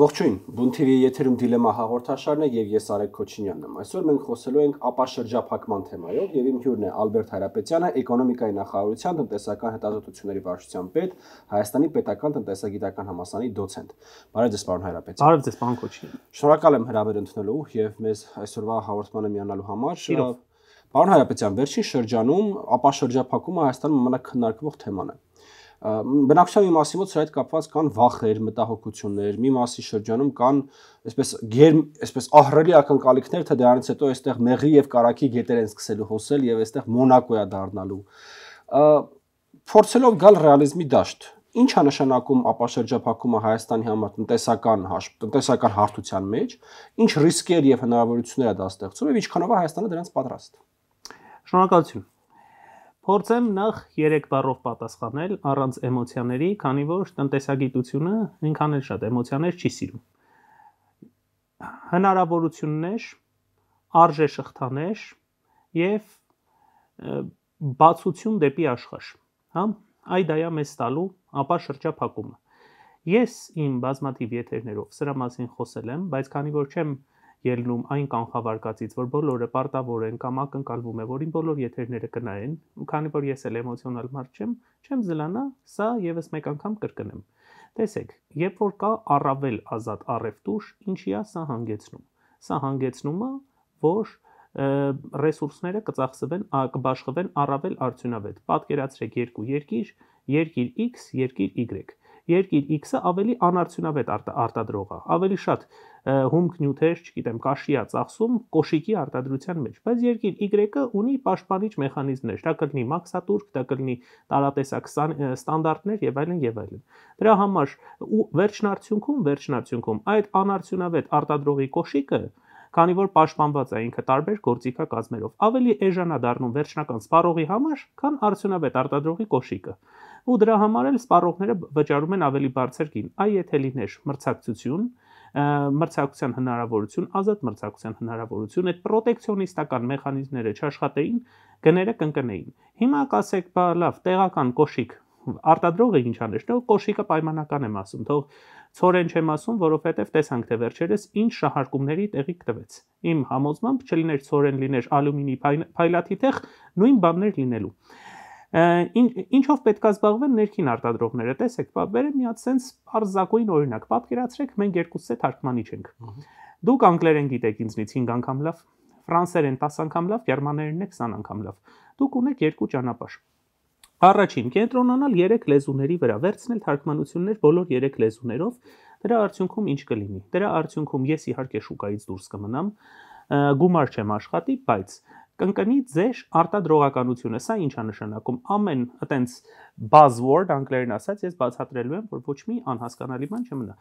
Ողջույն, Բուն TV-ի եթերում դիլեմա հաղորդաշարն է եւ ես Արեգ Քոչինյանն եմ։ Այսօր մենք խոսելու ենք ապաշրջափակման թեմայով եւ իմ հյուրն է Ալբերտ Հայրապետյանը, Էկոնոմիկայի նախարարության տնտեսական հետազոտությունների վարչության պետ, Հայաստանի պետական տնտեսագիտական համալսարանի դոցենտ։ Բարև ձեզ, պարոն Հայրապետյան։ Բարև ձեզ, պարոն Քոչինյան։ Շնորհակալ եմ հրավեր ընդունելու եւ մեզ այսօրվա հաղորդմանը միանալու համար։ Պարոն Հայրապետյան, վերջին շրջանում ապաշրջափակումը Հայաստանում մնա քննարկվող թեման է։ Բնակչության մի մասի մոտ սրա հետ կապված կան վախեր, մտահոգություններ, մի մասի շրջանում կան այսպես ահռելի ակնկալիքներ, թե դրանից հետո այստեղ մեղրի եւ կարագի գետեր են սկսելու հոսել եւ այստեղ Մոնակոյա դառնալու։ Փորձելով գալ ռեալիզմի դաշտ, ինչ է նշանակում ապաշրջափակումը Հայաստանի համար տնտեսական հարթության մեջ, ինչ ռիսկեր եւ հնարավորություններ է դա ստեղծում եւ ինչքանով է Հայաստանը դրանց պատրաստ։ Շնորհակալություն։ Փորձեմ նախ 3 բառով պատասխանել առանց էմոցիաների, քանի որ տնտեսագիտությունը այնքան էլ շատ էմոցիաներ չի սիրում։ Հնարավորություններ, արժեշղթաներ եւ բացություն դեպի աշխարհ, հա, այդ այա մեզ տալու ապաշրջափակումը։ Ես իմ բազմաթիվ եթերներով սրա մասին խոսել եմ, բայց քանի որ չեմ ելնում այն կանխավարկածից, որ բոլորը պարտավոր են կամ ակնկալվում է, որ իմ բոլոր եթերները կնայեն, ու քանի որ ես էլ էմոցիոնալ մարդ չեմ զլանա, սա եւս մեկ անգամ կրկնեմ։ Տեսեք, երբ որ կա առավել ազատ առևտուր, ինչի է սա հանգեցնում։ Սա հանգեցնում է, որ ռեսուրսները կծախսվեն, կբաշխվեն առավել արդյունավետ։ Պատկերացրեք երկու երկիր X, երկիր Y։ Երկիր X-ը ավելի անարդյունավետ արտադրող է, ավելի շատ հումք նյութեր, չգիտեմ, կաշի է ծախսում կոշիկի արտադրության մեջ, բայց երկիր Y-ը ունի պաշտպանիչ մեխանիզմներ, դա կլինի մաքսատուրք, դա կլինի տարատեսակ ստանդարտներ եւ այլն եւ այլն։ Դրա համար վերջնարդյունքում այդ անարդյունավետ արտադրողի կոշիկը, քանի որ պաշտպանված է ինքը տարբեր գործիքակազմերով, ավելի էժան է դառնում վերջնական սպառողի համար, քան արդյունավետ արտադրողի կոշիկը։ Ու դրա համար էլ սպառողները վճարում են ավելի բարձր գին։ Այ եթե լիներ մրցակցություն, մրցակցության հնարավորություն, ազատ մրցակցության հնարավորություն, այդ պրոտեկցիոնիստական մեխանիզմները չաշխատեին, գները կընկնեին։ Հիմա կասեք, բա լավ, տեղական կոշիկ արտադրողը ինչ աներ, թող կոշիկը պայմանական եմ ասում, թող ցորեն չեմ ասում, որովհետև տեսանք թե վերջերս ինչ շահարկումների տեղիք տվեց։ Իմ համոզմամբ չլիներ ցորեն, լիներ ալյումինի փայլաթիթեղ, նույն բաններ լինելու։ Ինչով պետք է զբաղվեն ներքին արտադրողները, տեսեք, բերեմ մի հատ sense բարձակույն օրինակ, պատկերացրեք, մենք երկուսս է թարգմանիչ ենք։ Դուք անգլերեն գիտեք ինձնից 5 անգամ լավ, ֆրանսերեն 10 անգամ լավ, գերմաներենն 20 անգամ լավ։ Դուք ունեք երկու ճանապարհ։ Առաջին կենտրոնանալ 3 լեզուների վրա, վերցնել թարգմանություններ բոլոր 3 լեզուներով, դրա արդյունքում ինչ կլինի։ Դրա արդյունքում ես իհարկե շուկայից դուրս կմնամ, գումար չեմ աշխատի, բայց կընկնի ձեր արտադրողականությունը, սա ինչ է նշանակում։ Ամեն այտենց buzzword անգլերեն ասած ես բացատրելու եմ, որ ոչ մի անհասկանալի բան չմնա։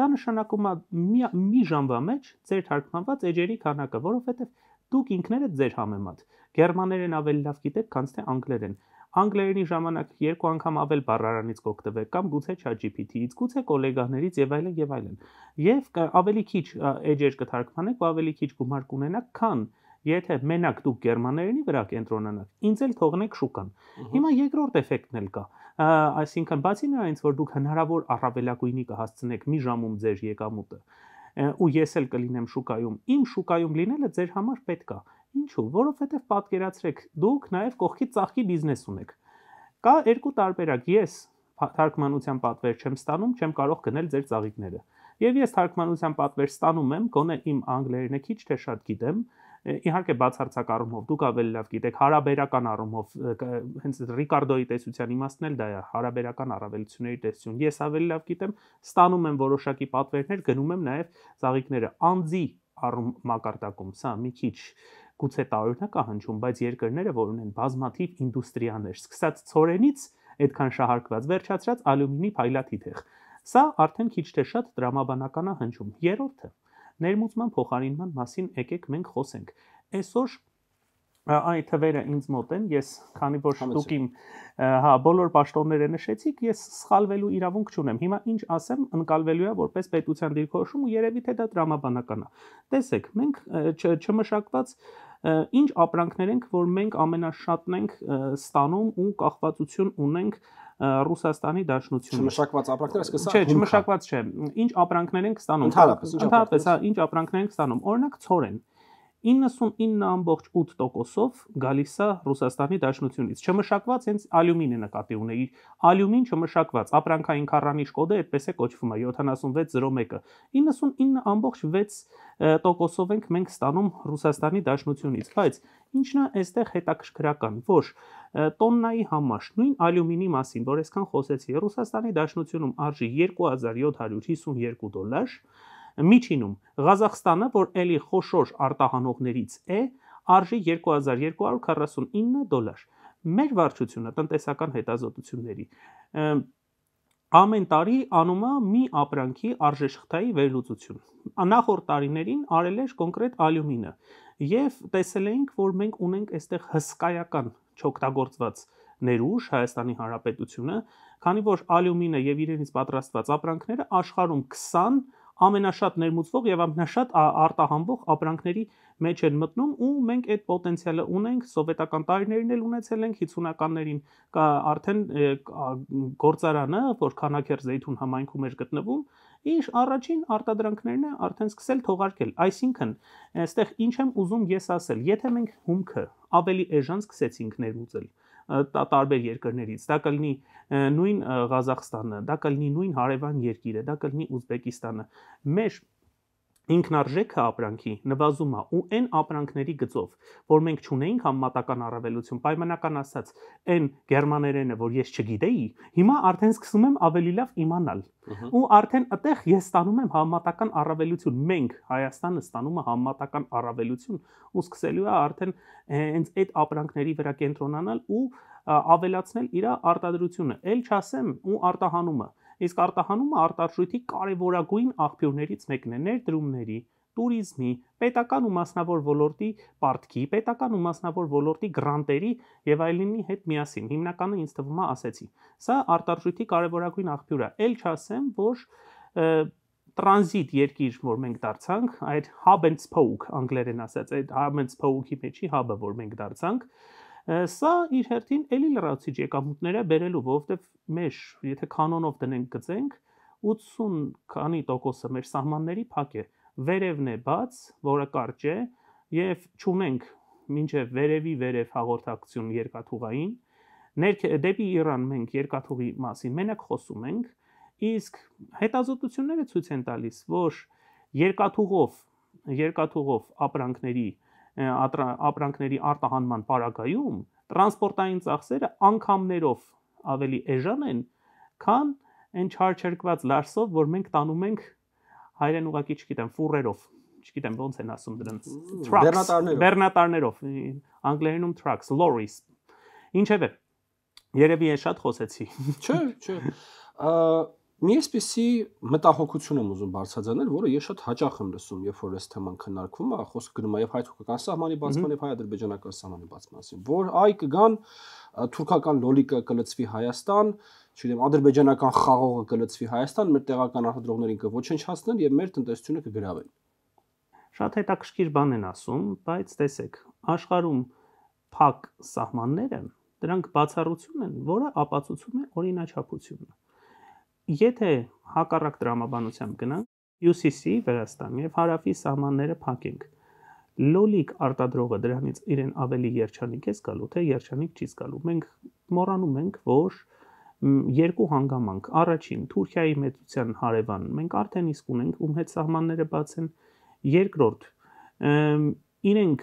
Դա նշանակում է մի ժամվա մեջ ձեր թարգմանված էջերի քանակը, որովհետև դուք ինքներդ ձեր համեմատ գերմաներեն ավելի լավ գիտեք, քան թե անգլերեն։ Անգլերենի ժամանակ 2 անգամ ավել բառարանից կօգտվեք կամ գուցե ChatGPT-ից, գուցե գոլեգաներից եւ այլն եւ այլն։ Եվ ավելի քիչ էջեր կթարգմանեք, ու ավելի քիչ գումար կունենաք, քան եթե մենակ դուք գերմաներենի վրա կենտրոնանաք, ինձ էլ թողնեք շուկան։ Հիմա երկրորդ էֆեկտն էլ կա։ Այսինքն բացի նրանից, որ դուք հնարավոր առավելագույնի կհասցնեք մի ժամում ձեր եկամուտը, ու ես էլ կլինեմ շուկայում, իմ շուկայում լինելը ձեր համար պետք է։ Ինչու՞, որովհետև պատկերացրեք, դուք նաև կողքի ծաղկի բիզնես ունեք։ Կա երկու տարբերակ, ես թարգմանության պատվեր չեմ ստանում, չեմ կարող գնել ձեր ծաղիկները։ Եվ ես թարգմանության պատվեր ստանում եմ, գոնե իմ անգլերենը քիչ թե շատ գիտեմ, իհարկե բացարձակ առումով դուք ավելի լավ գիտեք, հարաբերական առումով հենց Ռիկարդոյի տեսության իմաստն էլ դա է, հարաբերական առավելությունների տեսություն։ Ես ավելի լավ գիտեմ, ստանում եմ որոշակի պատվերներ, գնում եմ նաև ծաղիկները անձի մակարդակում, սա մի քիչ գուցե տարօրինակ է հնչում, բայց երկրները, որ ունեն բազմաթիվ ինդուստրիաներ, սկսած ցորենից այդքան շահարկված, վերջացրած ալյումինի փայլաթիթեղ, սա արդեն քիչ թե շատ դրամաբանական է հնչում։ Երրորդը ներմուծման փոխարինման մասին եկեք մենք խոսենք։ Այսօր Այդ թվերը ինձ մոտ են, ես քանի որ դուք իմ բոլոր պաշտոնները նշեցիք, ես սխալվելու իրավունք չունեմ։ Հիմա ինչ ասեմ, ընկալվելու է որպես պետության դիրքորոշում ու երևի թե դա տրամաբանական է։ Տեսեք, մենք չմշակված ինչ ապրանքներ ենք, որ մենք ամենաշատն ենք ստանում ու կախվածություն ունենք Ռուսաստանի Դաշնությունից։ Չմշակված ապրանքները սկսա։ Չէ, չմշակված չէ։ Ինչ ապրանքներ ենք ստանում։ Ընդհանրապես, ինչ ապրանքներ ենք ստանում։ Օրինակ ցորեն 99.8%-ով գալիս է Ռուսաստանի Դաշնությունից։ Չմշակված հենց ալյումինը նկատի ունեի։ Ալյումին չմշակված, ապրանքային քառանի շկոդը այդպես է կոչվում է 7601-ը։ 99.6%-ով ենք մենք ստանում Ռուսաստանի Դաշնությունից, բայց ինչն է այստեղ հետաքրքրական, որ տոննայի համար նույն ալյումինի մասին, որ այսքան խոսեցի, Ռուսաստանի Դաշնությունում արժի $2252, միջինում Ղազախստանը, որ էլի խոշոր արտահանողներից է, արժի $2249։ Մեր վարչությունը տնտեսական հետազոտությունների ամեն տարի անում է մի ապրանքի արժեշղթայի վերլուծություն։ Նախորդ տարիներին արել էր կոնկրետ ալյումինը եւ տեսել էինք, որ մենք ունենք այստեղ հսկայական չօգտագործված ներուժ Հայաստանի Հանրապետությունը, քանի որ ալյումինը եւ իրենից պատրաստված ապրանքները աշխարհում 20 ամենաշատ ներմուծվող եւ ամենաշատ արտահանվող ապրանքների մեջ են մտնում ու մենք այդ պոտենցիալը ունենք, սովետական տարիներին էլ ունեցել ենք 50-ականներին արդեն գործարանը, որ Քանաքեր Զեյթուն համայնքում էր գտնվում, իր առաջին արտադրանքներն է արդեն սկսել թողարկել։ Այսինքն, այստեղ ինչ եմ ուզում ես ասել, եթե մենք հումքը ավելի էժան սկսեցինք ներմուծել տարբեր երկրներից, դա կլինի նույն Ղազախստանը, դա կլինի նույն հարևան երկիրը, դա կլինի Ուզբեկիստանը, մեր ինքնարժեքը ապրանքի նվազում է ու այն ապրանքների գծով, որ մենք չունեինք համեմատական առավելություն, պայմանական ասած, այն գերմաներենը, որ ես չգիտեի, հիմա արդեն սկսում եմ ավելի լավ իմանալ։ Ու արդեն այդտեղ ես ստանում եմ համեմատական առավելություն, մենք Հայաստանը ստանում է համեմատական առավելություն ու սկսելու է արդեն հենց այդ ապրանքների վրա կենտրոնանալ ու ավելացնել իր արտադրությունը, ել չասեմ ու արտահանումը։ Իսկ արտահանումը արտարժույթի կարևորագույն աղբյուրներից մեկն է ներդրումների, տուրիզմի, պետական ու մասնավոր ոլորտի պարտքի, պետական ու մասնավոր ոլորտի գրանտերի եւ այլնի հետ միասին։ Հիմնականը ինձ թվում է ասեցի։ Սա արտարժույթի կարևորագույն աղբյուր է։ Ել չասեմ, որ տրանզիտ երկիր, որ մենք դարձանք, այդ hub and spoke անգլերեն ասած, այդ hub and spoke-ի մեջի hub-ը, որ մենք դարձանք, սա իր հերթին էլի լրացիչ եկամուտներ է բերելու, որովհետև մեր, եթե կանոնով դնենք գծենք, 80 քանի տոկոսը մեր սահմանների փակ է, վերևն է բաց, որը կարճ է, եւ չունենք մինչև վերևի վերև հաղորդակցություն երկաթուղային, դեպի Իրան մենք երկաթուղի մասին մենակ խոսում ենք, իսկ հետազոտությունները ցույց են տալիս, որ երկաթուղով ապրանքների արտահանման պարագայում տրանսպորտային ծախսերը անգամներով ավելի էժան են, քան այն չարչերկված լարսով, որ մենք տանում ենք հայերեն ուղղակի չգիտեմ, ֆուրերով, չգիտեմ ոնց են ասում դրանց, բեռնատարներով, անգլերենում trucks, lorries։ Ինչևէ, երևի ես շատ խոսեցի։ Չէ։ Մի էսպիսի մտահոգություն եմ ուզում բարձրացնել, որը ես շատ հաճախ եմ լսում, երբ որ այս թեման քննարկվում է, խոսքը գնում է եւ հայ-թուրքական սահմանի բացման եւ հայ-ադրբեջանական սահմանի բացման մասին, որ այ կգան թուրքական լոլիկը կլցվի Հայաստան, չգիտեմ, ադրբեջանական խաղողը կլցվի Հայաստան, մեր տեղական արտադրողներին կոչնչացնեն եւ մեր տնտեսությունը կգրավեն։ Շատ հետաքրքիր բան են ասում, բայց տեսեք, աշխարհում փակ սահմանները, դրանք բացառություն են, որը ապացուցում է օրինաչափությունը։ Եթե հակառակ տրամաբանությամբ գնանք, UCC Վրաստան եւ հարավի սահմանները փակենք, լոլիկ արտադրողը դրանից իրեն ավելի երջանիկ է զգալու, թե երջանիկ չի զգալու։ Մենք մոռանում ենք, որ երկու հանգամանք, առաջին Թուրքիայի մեծության հարևան, մենք արդեն իսկ ունենք, ում հետ սահմանները բաց են, երկրորդ իրենք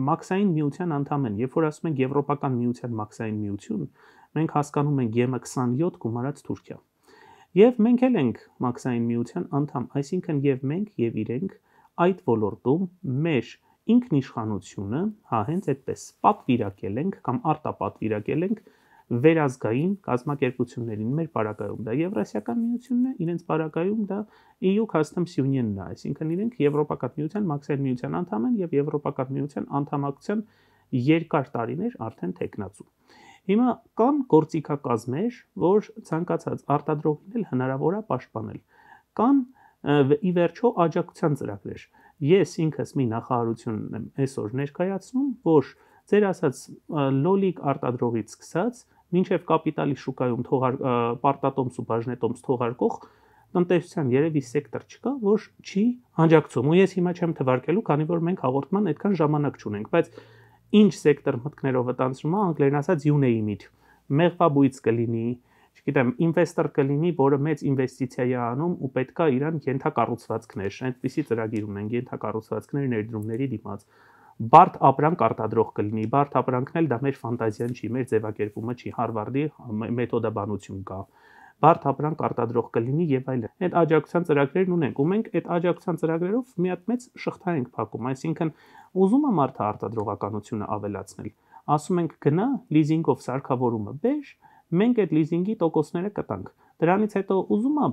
մաքսային միության անդամ են, երբ որ ասում ենք Եվրոպական միության մաքսային միություն, մենք հասկանում ենք G27 գումարած Թուրքիա։ Եվ մենք էլ ենք մաքսային միության անդամ, այսինքն եւ մենք եւ իրենք այդ ոլորտում մեր ինքնիշխանությունը, հենց այդպես պատվիրակել ենք կամ արտապատվիրակել ենք վերազգային կազմակերպություններին մեր պարագայում դա Եվրասիական միությունն է, իրենց պարագայում դա EU Customs Union-ն է, այսինքն իրենք Եվրոպական միության մաքսային միության անդամ են եւ Եվրոպական միության անդամակցության երկար տարիներ արդեն տեխնացու։ Հիմա կան գործիքակազմեր, որ ցանկացած արտադրողին էլ հնարավոր է պաշտպանել։ Կան ի վերջո աջակցության ծրագրեր։ Ես ինքս մի նախարարություն եմ այսօր ներկայացնում, որ ձեր ասած լոլիկ արտադրողից սկսած մինչև կապիտալի շուկայում պարտատոմս ու բաժնետոմս թողարկող տնտեսության երևի սեկտոր չկա, որ չի աջակցում։ Ու ես հիմա չեմ թվարկելու, քանի որ մենք հաղորդման այդքան ժամանակ չունենք, բայց ինչ սեկտոր մտքներով վտանգում է, անգլերեն ասած you name it։ Մեղվաբույծ կլինի, չգիտեմ, ինվեստոր կլինի, որը մեծ ինվեստիցիա է անում ու պետքա իրան ենթակառուցվածքներ, այնպիսի ծրագիր ունեն, ենթակառուցվածքներ ներդրումների դիմաց։ Բարդ ապրանք արտադրող կլինի, բարդ ապրանքն էլ դա մեր ֆանտազիան չի, մեր ձևակերպումը չի, Հարվարդի մեթոդաբանություն կա։ Բարդ ապրանք արտադրող կլինի եւ այլն։ Այդ աջակցության ծրագրերն ունենք, ու մենք այդ աջակցության ծրագրերով մի հատ մեծ շղթա ենք փակում, այսինքն ուզում է մարդը արտադրողականությունը ավելացնել։ Ասում ենք գնա լիզինգով սարքավորումը բեր, մենք այդ լիզինգի տոկոսները կտանք։ Դրանից հետո ուզում է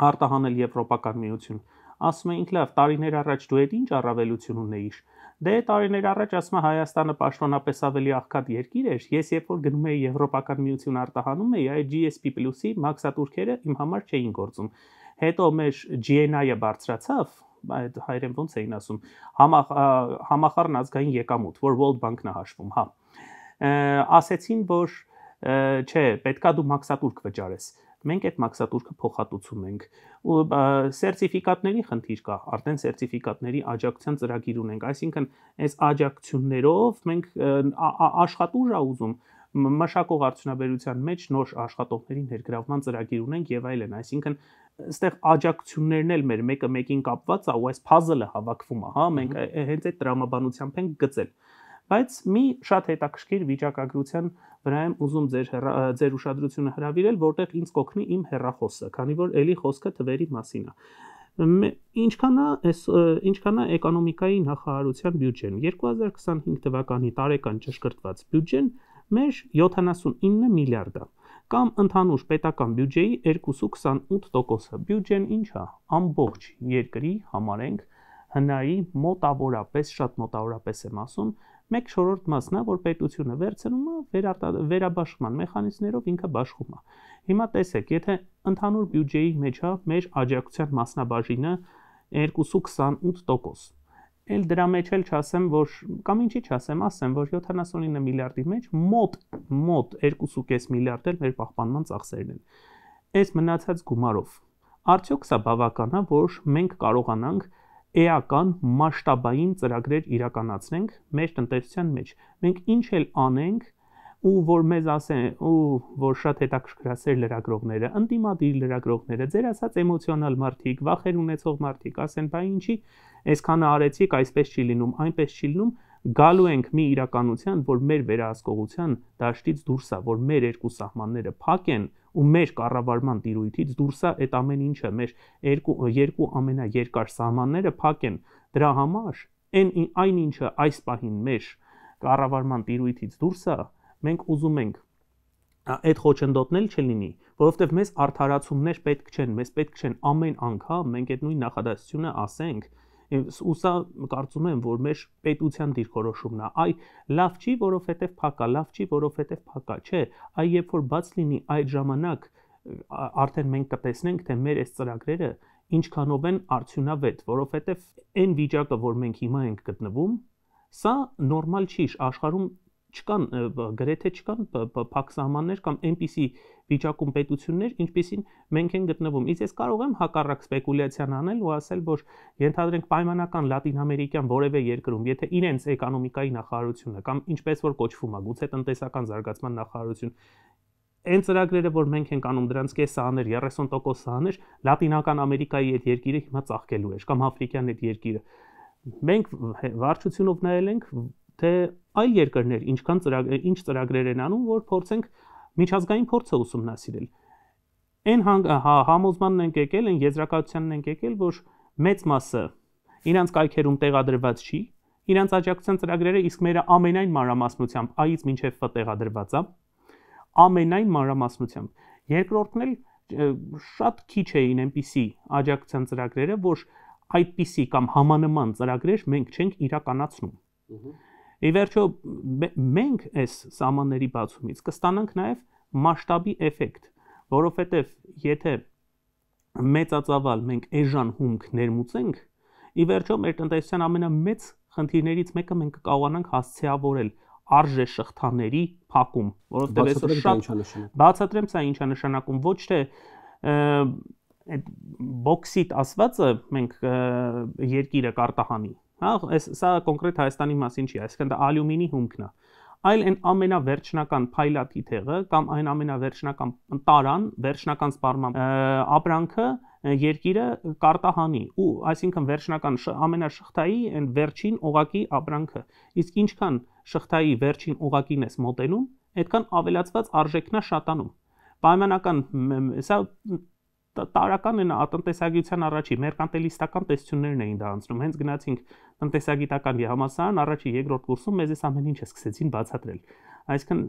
արտահանել Եվրոպական միություն։ Ասում ենք լավ, տարիներ առաջ դու այդ ինչ առավելություն ունեիր։ Դե տարիներ առաջ ասում է Հայաստանը պաշտոնապես ավելի աղքատ երկիր էր, ես երբ որ գնում էի Եվրոպական միություն արտահանում էի, այդ GSP+-ի մաքսատուրքերը իմ համար չէին գործում։ Հետո մեր GNI-ը բարձրացավ, այդ հայերեն ոնց էին ասում, համախառն ազգային եկամուտ, որ World Bank-ն է հաշվում, հա։ Ասեցին, որ չէ, պետքա դու մաքսատուրք վճարես։ Մենք այդ մաքսատուրքը փոխհատուցում ենք ու սերտիֆիկատների խնդիր կա, արդեն սերտիֆիկատների աջակցության ծրագիր ունենք, այսինքն այս աջակցություններով մենք աշխատուժ ուզում մշակող արդյունաբերության մեջ նոր աշխատողների ներգրավման ծրագիր ունենք եւ այլն, այսինքն այստեղ աջակցություններն էլ մեր մեկը մեկին կապված է ու այս puzzle-ը հավաքվում է, հա, մենք հենց այդ տրամաբանությամբ ենք գծել։ Բայց մի շատ հետաքրքիր վիճակագրության վրա եմ ուզում ձեր ուշադրությունը հրավիրել, որտեղ ինձ կօգնի իմ հեռախոսը, քանի որ ելի խոսքը թվերի մասին է։ Ինչքան է էկոնոմիկայի նախարարության բյուջեն։ 2025 թվականի տարեկան ճշգրտված բյուջեն մեր 79 միլիարդ է, կամ ընդհանուր պետական բյուջեի 2.28%-ը։ Բյուջեն ինչ է։ Ամբողջ երկրի համարենք հնայի մոտավորապես, շատ մոտավորապես եմ ասում, 1/4 մասն է, որ պետությունը վերցնում է վերաբաշխման մեխանիզմներով ինքը բաշխում է։ Հիմա տեսեք, եթե ընդհանուր բյուջեի մեջ է մեր աջակցության մասնաբաժինը 2.28%, էլ դրա մեջ էլ չասեմ, որ կամ ինչի չասեմ, ասեմ, որ 79 միլիարդի մեջ մոտ 2.5 միլիարդ էլ մեր պահպանման ծախսերն են։ Այս մնացած գումարով արդյոք սա բավական է, որ մենք կարողանանք էական մասշտաբային ծրագրեր իրականացնենք մեր տնտեսության մեջ։ Մենք ինչ էլ անենք ու որ մեզ ասեն, ու որ շատ հետաքրքրասեր լրագրողները, ընդդիմադիր լրագրողները, ձեր ասած էմոցիոնալ մարդիկ, վախեր ունեցող մարդիկ ասեն, բա ինչի այսքանը արեցիք, այսպես չի լինում, այնպես չի լինում, գալու ենք մի իրականության, որ մեր վերահսկողության դաշտից դուրս է, որ մեր երկու սահմանները փակ են ու մեր կառավարման տիրույթից դուրս է այդ ամեն ինչը, մեր երկու ամենաերկար սահմանները փակ են։ Դրա համար այն ինչը այս պահին մեր կառավարման տիրույթից դուրս է, մենք ուզում ենք այդ խոչընդոտն էլ չլինի, որովհետև մեզ արդարացումներ պետք չեն, մեզ պետք չեն ամեն անգամ մենք այդ նույն նախադասությունը ասենք, ու սա կարծում եմ, որ մեր պետության դիրքորոշումն է, այ լավ չի, որովհետև փակա, լավ չի, որովհետև փակա, չէ, այ երբ որ բաց լինի այդ ժամանակ արդեն մենք կտեսնենք, թե մեր այս ծրագրերը ինչքանով են արդյունավետ, որովհետև այն վիճակը, որ մենք հիմա ենք գտնվում, սա նորմալ չի, աշխարհում չկան գրեթե չկան փակ սահմաններ կամ այնպիսի վիճակում պետություններ, ինչպիսին մենք ենք գտնվում։ Իսկ ես կարող եմ հակառակ սպեկուլյացիան անել ու ասել, որ ենթադրենք պայմանական լատինամերիկյան որևէ երկրում, եթե իրենց էկոնոմիկայի նախարարությունը կամ ինչպես որ կոչվում է, գուցե տնտեսական զարգացման նախարարություն, այն ծրագրերը, որ մենք ենք անում, դրանց կեսը աներ, 30% սահաներ, Լատինական Ամերիկայի այդ երկիրը հիմա ծաղկելու էր կամ Աֆրիկյան այդ երկիրը։ Մենք վարչությունով նայել ենք, թե այլ երկրներ ինչ ծրագրեր են անում, որ փորձենք միջազգային փորձը ուսումնասիրել։ Այն համոզմանն ենք եկել, այն եզրակացությանն ենք եկել, որ մեծ մասը իրանց կայքերում տեղադրված չի, իրանց աջակցության ծրագրերը իսկ մերը ամենայն մանրամասնությամբ A-ից մինչև F տեղադրված է։ ամենայն մանրամասնությամբ։ Երկրորդն էլ շատ քիչ էին այնպիսի աջակցության ծրագրերը, որ այդպիսի կամ համանման ծրագրեր մենք չենք իրականացնում։ Ի վերջո մենք այս սահմանների բացումից կստանանք նաև մասշտաբի էֆեկտ, որովհետև եթե մեծածավալ մենք էժան հումք ներմուծենք, ի վերջո մեր տնտեսության ամենամեծ խնդիրներից մեկը մենք կկարողանանք հասցեավորել արժե շղթաների փակում, որովհետև այսօր շատ բացատրեմ սա ինչա նշանակում, ոչ թե այդ բոքսիտ ասվածը մենք երկիրը կարտահանի, հա, սա կոնկրետ Հայաստանի մասին չի, այսինքն դա ալյումինի հումքն է, այլ այն ամենավերջնական փայլատի թեղը կամ այն ամենավերջնական տարան, վերջնական սպառման ապրանքը երկիրը կարտահանի ու այսինքն վերջնական ամենաշղթայի այն վերջին օղակի ապրանքը, իսկ ինչքան շղթայի վերջին օղակին ես մոտենում, այդքան ավելացված արժեքն է շատանում։ Պայմանական սա տարական են տնտեսագիտության առաջի մերկանտիլիստական տեսություններն էին դա անցնում, հենց գնացինք տնտեսագիտական համալսարան առաջի երկրորդ կուրսում մեզ ամեն ինչը սկսեցին բացատրել, այսինքն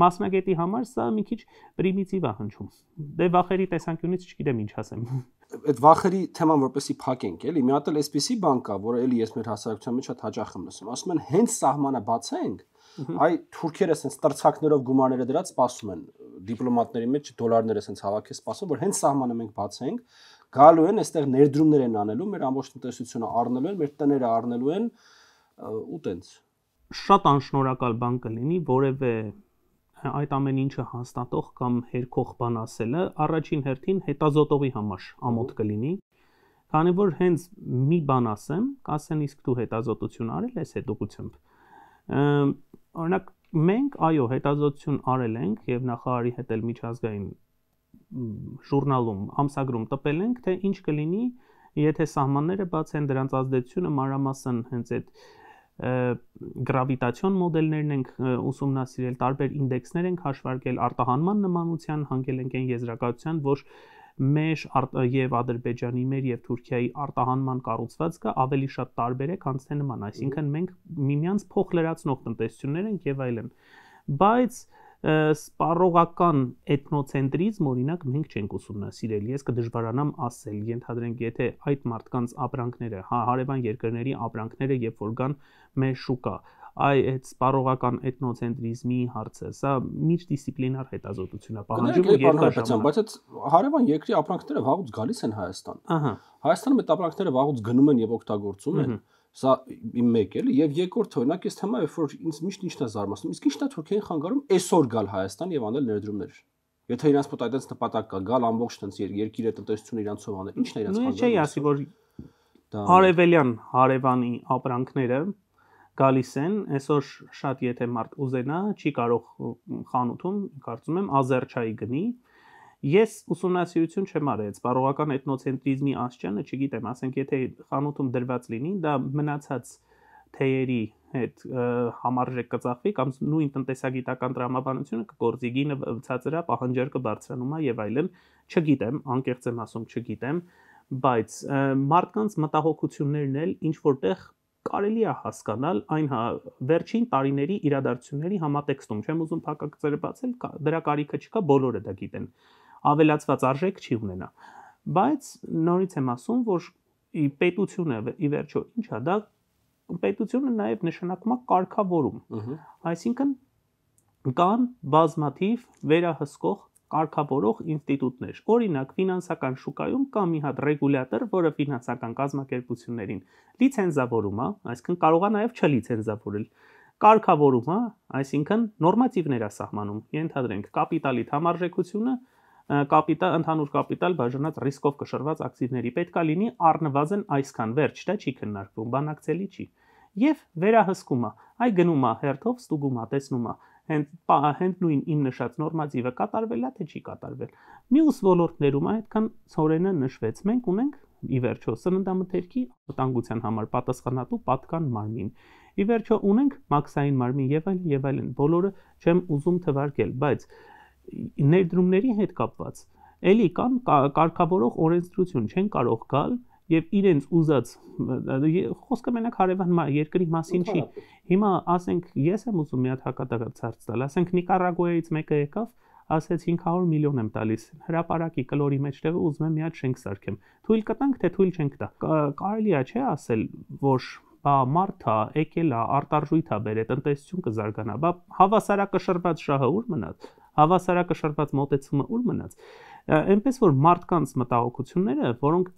մասնագետի համար սա մի քիչ պրիմիտիվ է հնչում, դե վախերի տեսանկյունից չգիտեմ ինչ ասեմ։ Այդ վախերի թեման որպեսի փակենք, էլի, մի հատ էլ այսպիսի բան կա, որը էլի ես մեր հասարակության մեջ շատ հաճախ եմ լսում, ասում են հենց սահմանը բացենք, այ թուրքերը sense տրցակներով գումարները դրած սպասում են, դիպլոմատների մեջ դոլարները sense հավաքել սպասում, որ հենց սահմանը մենք բացենք, գալու են այստեղ ներդրումներ են անելու, մեր ամբողջ տնտեսությունը առնելու են, մեր տները առնելու են ու տենց։ Շատ անշնորհակալ բան կլինի որևէ այդ ամեն ինչը հաստատող կամ հերքող բան ասելը առաջին հերթին հետազոտողի համար ամոթ կլինի, քանի որ հենց մի բան ասեմ, կասեն իսկ դու հետազոտություն արել ես հետուկությամբ։ Օրինակ մենք այո հետազոտություն արել ենք եւ նախարարի հետ էլ միջազգային ժուրնալում ամսագրում տպել ենք, թե ինչ կլինի, եթե սահմանները բացեն, դրանց ազդեցությունը մանրամասն հենց այդ գրավիտացիոն մոդելներն ենք ուսումնասիրել, տարբեր ինդեքսներ ենք հաշվարկել, արտահանման նմանության հանգել ենք այն եզրակացության, որ մեր եւ Ադրբեջանի, մեր եւ Թուրքիայի արտահանման կառուցվածքը ավելի շատ տարբեր է, քան թե նման, այսինքն մենք միմյանց փոխ լրացնող տնտեսություններ ենք եւ այլն, բայց սպառողական էթնոցենտրիզմ օրինակ մենք չենք ուսումնասիրել, ես կդժվարանամ ասել, ենթադրենք, եթե այդ մարդկանց ապրանքները, հարևան երկրների ապրանքները երբ որ գան մեր շուկա, այդ սպառողական էթնոցենտրիզմի հարցը, սա միջդիսցիպլինար հետազոտություն է պահանջում ու երկար բայց այդ հարևան երկրի ապրանքները վաղուց գալիս են Հայաստան։ Հայաստանում այդ ապրանքները վաղուց գնում են եւ օգտագործում են։ Սա իմ մեկ էլի եւ երկրորդ օրինակ այս թեմա երբ որ ինձ միշտ ինչն է զարմացնում, իսկ ինչն է Թուրքիային խանգարում այսօր գալ Հայաստան եւ անել ներդրումներ։ Եթե իրանց մոտ այդպես նպատակ կա, գալ ամբողջ տենց երկիրը տնտեսությունը իրանցով անել, ինչն է իրանց խանգարում։ Չէ, ասի որ արևելյան հարևանի ապրանքները գալիս են, այսօր շատ եթե մարդ ուզենա, չի կարող խանութում, կարծում եմ, ազերչայի գնի։ Ես ուսումնասիրություն չեմ արել, սպառողական էթնոցենտրիզմի աստիճանը չգիտեմ, ասենք եթե խանութում դրված լինի, դա մնացած թեյերի հետ համարժեք կծախվի կամ նույն տնտեսագիտական տրամաբանությունը կգործի, գինը ցածր է, պահանջարկը բարձրանում է եւ այլն, չգիտեմ, անկեղծ եմ ասում, չգիտեմ, բայց մարդկանց մտահոգություններն էլ ինչ որտեղ կարելի է հասկանալ այն վերջին տարիների իրադարձությունների համատեքստում, չեմ ուզում փակագծերը բացել, դրա կարիքը չկա, բոլորը դա գիտեն, ավելացված արժեք չի ունենա, բայց նորից եմ ասում, որ պետությունը ի վերջո ինչ է, դա պետությունը նաև նշանակում է կարգավորում, այսինքն կան բազմաթիվ վերահսկող կարգավորող ինստիտուտներ, օրինակ ֆինանսական շուկայում կա մի հատ ռեգուլյատոր, որը ֆինանսական կազմակերպություններին լիցենզավորում է, այսինքն կարող է նաև չլիցենզավորել, կարգավորում է, այսինքն նորմատիվներ է սահմանում, ենթադրենք կապիտալի համարժեքությունը, ընդհանուր կապիտալ բաժանած ռիսկով կշռված ակտիվների պետք է լինի առնվազն այսքան, վերջ, դա չի քննարկվում, բանակցելի չի, եւ վերահսկումը, այ գնում է հերթով, ստուգում է, տեսնում է հենց նույն իմ նշած նորմատիվը կատարվել է թե չի կատարվել։ Մյուս ոլորտներում այդքան ծորենը նշվեց։ Մենք ունենք ի վերջո սննդամթերքի վտանգության համար պատասխանատու պատկան մարմին։ Ի վերջո ունենք մաքսային մարմին եւ այլն, բոլորը չեմ ուզում թվարկել, բայց ներդրումների հետ կապված էլի կան կարգավորող օրենսդրություն, չեն կարող գալ եւ իրենց ուզած խոսքը մենակ հարևան երկրի մասին չի։ Հիմա ասենք ես եմ ուզում մի հատ հակադարձ տալ, ասենք Նիկարագուայից մեկը եկավ, ասեց 500 միլիոն եմ տալիս հրապարակի կլորի մեջտեղը ուզում եմ մի հատ շենք սարքեմ։ Թույլ կտանք, թե թույլ չենք տա։ Կարելի է չէ ասել, որ բա մարդա, եկել է, արտարժույթ է բերել, տնտեսություն կզարգանա, բա հավասարակշռված շահը ուր մնաց, հավասարակշռված մոտեցումը ուր մնաց։ Այնպես որ մարդկանց մտահոգությունները, որոնք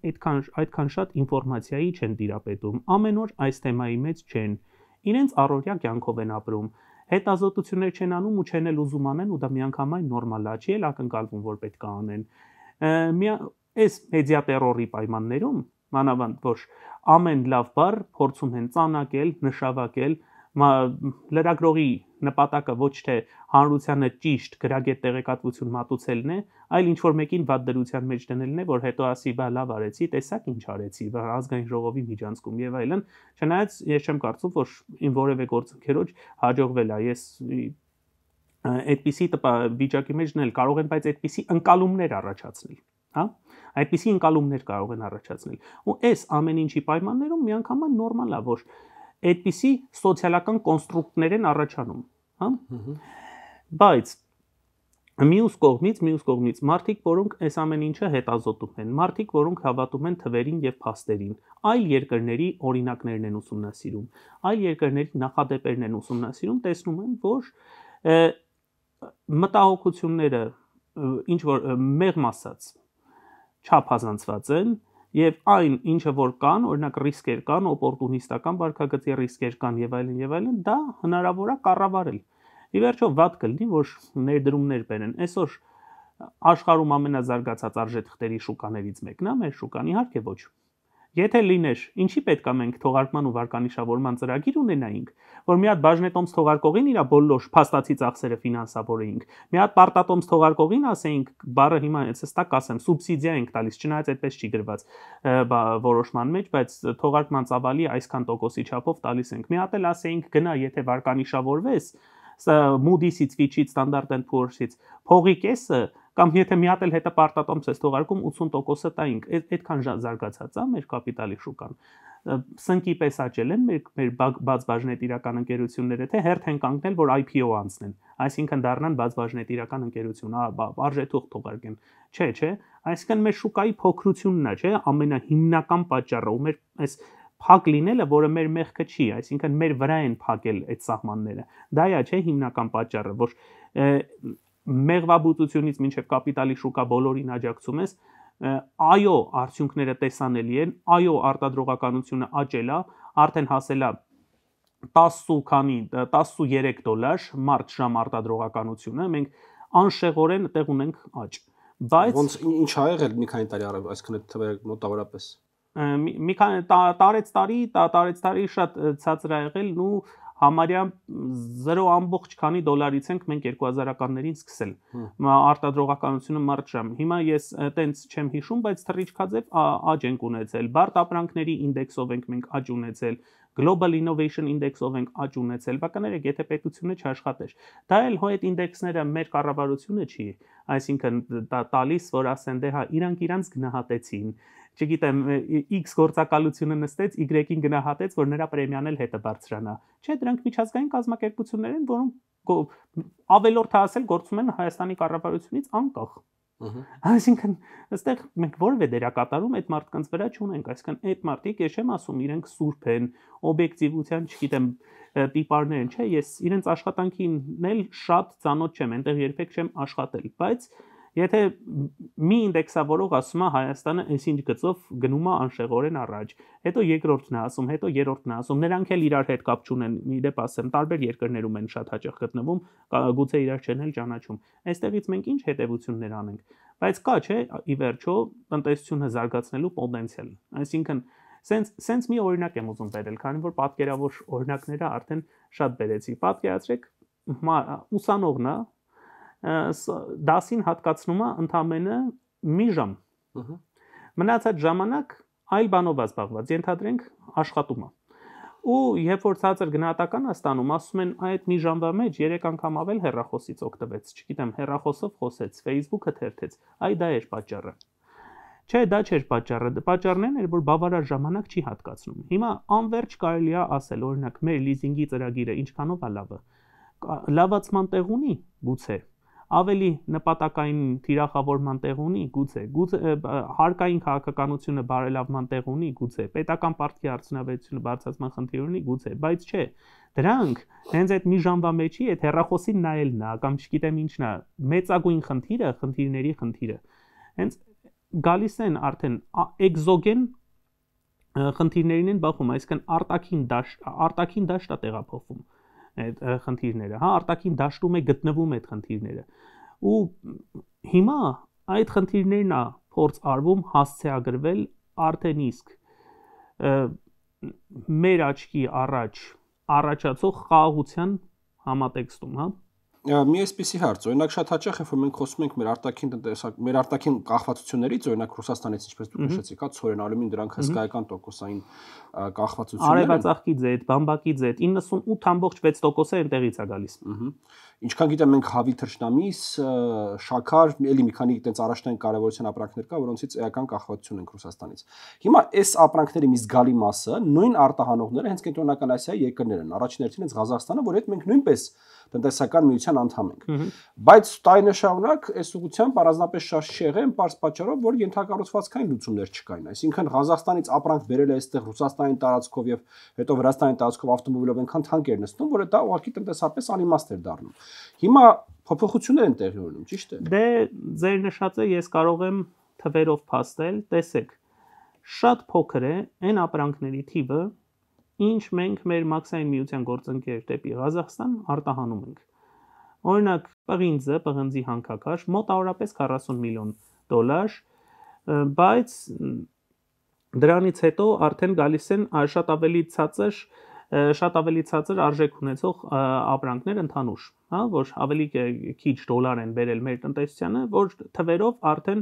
այդքան շատ ինֆորմացիայի չեն տիրապետում, ամեն օր այս թեմայի մեջ չեն, իրենց առօրյա կյանքով են ապրում, հետազոտություններ չեն անում ու չեն էլ ուզում անեն ու դա միանգամայն նորմալ է, չի էլ ակնկալվում, որ պետք է անեն։ Այս մեդիա տերորի պայմաններում, մանավանդ որ ամեն լավ բառ փորձում են ծանակել, նշավակել, լրագրողի նպատակը ոչ թե հանրությանը ճիշտ գրագետ տեղեկատվություն մատուցելն է, այլ ինչ որ մեկին վատ դրության մեջ դնելն է, որ հետո ասի, բա լավ արեցի, տեսակ ինչ արեցի, ազգային ժողովի միջանցքում եւ այլն, չնայած ես չեմ կարծում, որ ին որևէ գործընկերոջ հաջողվել է, ես այդպիսի վիճակի մեջ դնել կարող են, բայց այդպիսի ընկալումներ առաջացնել, հա, այդպիսի ընկալումներ կարող են առաջացնել, ու այս ամեն ինչի պայմաններում միանգամայն նորմալ է, որ այդպիսի սոցիալական կոնստրուկտներ են առաջանում, հա, բայց մյուս կողմից մարդիկ, որոնք այս ամեն ինչը հետազոտում են, մարդիկ, որոնք հավատում են թվերին եւ փաստերին, այլ երկրների օրինակներն են ուսումնասիրում, այլ երկրների նախադեպերն են ուսումնասիրում, տեսնում են, որ մտահոգությունները ինչ որ մեղմ ասած չափազանցված են եւ այն ինչը որ կան, օրինակ ռիսկեր կան, օպորտունիստական վարքագծի ռիսկեր կան եւ այլն, դա հնարավոր է կառավարել։ Ի վերջո վատ կլինի, որ ներդրումներ բերեն։ Այսօր աշխարհում ամենազարգացած արժեթղթերի շուկաներից մեկն է մեր շուկան, իհարկե ոչ։ Եթե լիներ, ինչի պետք է մենք թողարկման ու վարկանիշավորման ծրագիր ունենայինք, որ մի հատ բաժնետոմս թողարկողին իր բոլոր փաստացի ծախսերը ֆինանսավորեինք, մի հատ պարտատոմս թողարկողին ասեինք, բառը հիմա հստակ ասեմ, սուբսիդիա ենք տալիս, չնայած այդպես չի գրված որոշման մեջ, բայց թողարկման ծավալի այսքան տոկոսի չափով տալիս ենք։ Մի հատ էլ ասեինք, գնա, եթե վարկանիշավորվես, Moody's-ից, Fitch-ից, Standard & Poor's-ից, փողի կեսը կամ եթե մի հատ էլ հետը պարտատոմս ես թողարկում 80%-ը տայինք, այդքան զարգացած է մեր կապիտալի շուկան։ Սնկի պես աճել են մեր բաց բաժնետիրական ընկերությունները, թե հերթ են կանգնել, որ IPO անցնեն, այսինքն դառնան բաց բաժնետիրական ընկերություն, արժեթուղթ թողարկեն։ Չէ, այսինքն մեր շուկայի փոքրությունն է, չէ, ամենահիմնական պատճառը ու մեր այս փակ լինելը, որը մեր մեղքը չի, այսինքն մեր վրա են փակել այդ սահմանները։ Դա է, չէ, հիմնական պատճառը, որ մեղվաբուծությունից մինչև կապիտալի շուկա բոլորին աջակցում ես, այո, արդյունքները տեսանելի են, այո, արտադրողականությունը աճել է, արդեն հասել է 13 մարտ ժամ արտադրողականությունը, մենք անշեղորեն այդտեղ ունենք աճ։ Բայց ոնց ինչ ա եղել մի քանի տարի առաջ, այսինքն այդ թվերը մոտավորապես մի քանի տարեց-տարի շատ ցածր ա եղել ու համարյա 0.քանի$-ից ենք մենք 2000-ականներին սկսել արտադրողականությունը մարտ ժամ։ Հիմա ես տենց չեմ հիշում, բայց թռիչքաձև աճ ենք ունեցել, բարդ ապրանքների ինդեքսով ենք մենք աճ ունեցել, Global Innovation Index-ով ենք աճ ունեցել, բա կներեք, եթե պետությունը չաշխատեր։ Դա էլ հո այդ ինդեքսները մեր կառավարությունը չի, այսինքն տալիս, որ ասեն, դե հա, իրանք գնահատեցին, չգիտեմ, X գործակալությունը նստեց, Y-ին գնահատեց, որ նրա պրեմիան էլ հետը բարձրանա։ Չէ, դրանք միջազգային կազմակերպություններ են, որոնք ավելորդ ասել գործում են Հայաստանի կառավարությունից անկախ։ Այսինքն, այստեղ մենք որևէ դերակատարում այդ մարդկանց վրա չունենք, այսինքն այդ մարդիկ, ես չեմ ասում, իրենք սուրբ են, օբյեկտիվության, չգիտեմ, տիպարներ են, չէ, ես իրենց աշխատանքին էլ շատ ծանոթ չեմ, այնտեղ երբեք չեմ աշխատել, բայց եթե մի ինդեքսավորող ասում է Հայաստանը այսինչ գծով գնում է անշեղորեն առաջ, հետո երկրորդն է ասում, հետո երրորդն է ասում, նրանք էլ իրար հետ կապ չունեն, մի դեպ ասեմ, տարբեր երկրներում են շատ հաճախ գտնվում, գուցե իրար չեն էլ ճանաչում։ Այստեղից մենք ինչ հետևություններ անենք, բայց կա, չէ, ի վերջո տնտեսությունը զարգացնելու պոտենցիալ։ Այսինքն սենց մի օրինակ եմ ուզում բերել, քանի որ պատկերավոր օրինակները արդեն շատ բերեցի։ Պատկերացրեք, ուսանողն է դասին հատկացնում է ընդամենը մի ժամ։ Մնացած ժամանակ այլ բանով է զբաղված, ենթադրենք աշխատում է։ Ու երբ որ ցածր գնահատական է ստանում, ասում են այդ մի ժամվա մեջ 3 անգամ ավել հեռախոսից օգտվեց, չգիտեմ, հեռախոսով խոսեց, Facebook-ը թերթեց, այ դա էր պատճառը։ Չէ, դա չէր պատճառը, պատճառն էր, որ բավարար ժամանակ չի հատկացնում։ Հիմա անverջ կարելի է ասել, օրինակ, մեր լիզինգի ծրագիրը ինչքանով է լավը։ Լավացման տեղ ունի, գուցե։ ավելի նպատակային թիրախավորման տեղ ունի, գուցե հարկային քաղաքականությունը բարելավման տեղ ունի, գուցե պետական պարտքի արդյունավետությունը բարձրացման խնդիր ունի, գուցե, բայց չէ, դրանք հենց այդ մի ժամվա մեջի այդ հեռախոսին նայելն է, կամ չգիտեմ ինչն է, մեծագույն խնդիրների խնդիրը։ Հենց գալիս են արդեն էկզոգեն խնդիրներին են բախում, այսինքն արտաքին դաշտ է տեղափոխվում այդ խնդիրները, հա, արտաքին դաշտում է գտնվում այդ խնդիրները։ Ու հիմա այդ խնդիրներն է փորձ արվում հասցեագրվել արդեն իսկ մեր աչքի առաջ առաջացող խաղաղության համատեքստում, հա։ Մի այսպիսի հարց, օրինակ շատ հաճախ երբ մենք խոսում ենք մեր արտաքին կախվածություններից, օրինակ Ռուսաստանից, ինչպես դուք նշեցիք, հա, ցորեն, ալյումին, դրանք հսկայական տոկոսային կախվածություններ են։ Արևածաղկի ձետ, բամբակի ձետ 98.6%-ը այնտեղից է գալիս։ Ինչքան գիտեմ, մենք հավի թռչնամիս, շաքար, էլի մի քանի այդպես առաջնային կարևորության ապրանքներ կա, որոնցից էական կախվածություն ենք Ռուսաստանից։ Հիմա այս ապրանքների մի զգալի մասը նույն արտահանողները հենց Կենտրոնական Ասիայի երկրներ են, առաջին հերթին հենց Ղազախստանը, որ հետ մենք նույնպես տնտեսական միության անդամ ենք։ Բայց տարիներ շարունակ այս ուղղությամբ առանձնապես շարժ չի եղել, պարզ պատճառով, որ ենթակառուցվածքային լուծումներ չկային։ Այսինքն Ղազախստանից ապրանք բերել է այստեղ Ռուսաստանի տարածքով եւ հետո Վրաստանի տարածքով ավտոմոբիլով այնքան թանկ էր նստում, որ դա ուղղակի տնտեսապես անիմաստ էր դառնում։ Հիմա փոփոխություններ են տեղի ունենում, ճիշտ է։ Դե ձեր նշածը ես կարող եմ թվերով փաստել, տեսեք, շատ փոքր է այն ապրանքների թիվը, ինչ մենք մեր մաքսային միության գործընկեր դեպի Ղազախստան արտահանում ենք։ Օրինակ, պղինձը, պղնձի հանքաքաշ մոտավորապես $40 միլիոն, բայց դրանից հետո արդեն գալիս են շատ ավելի ցածր արժեք ունեցող ապրանքներ ընդհանուր, հա, որ ավելի քիչ դոլար են բերել մեր տնտեսությանը, որ թվերով արդեն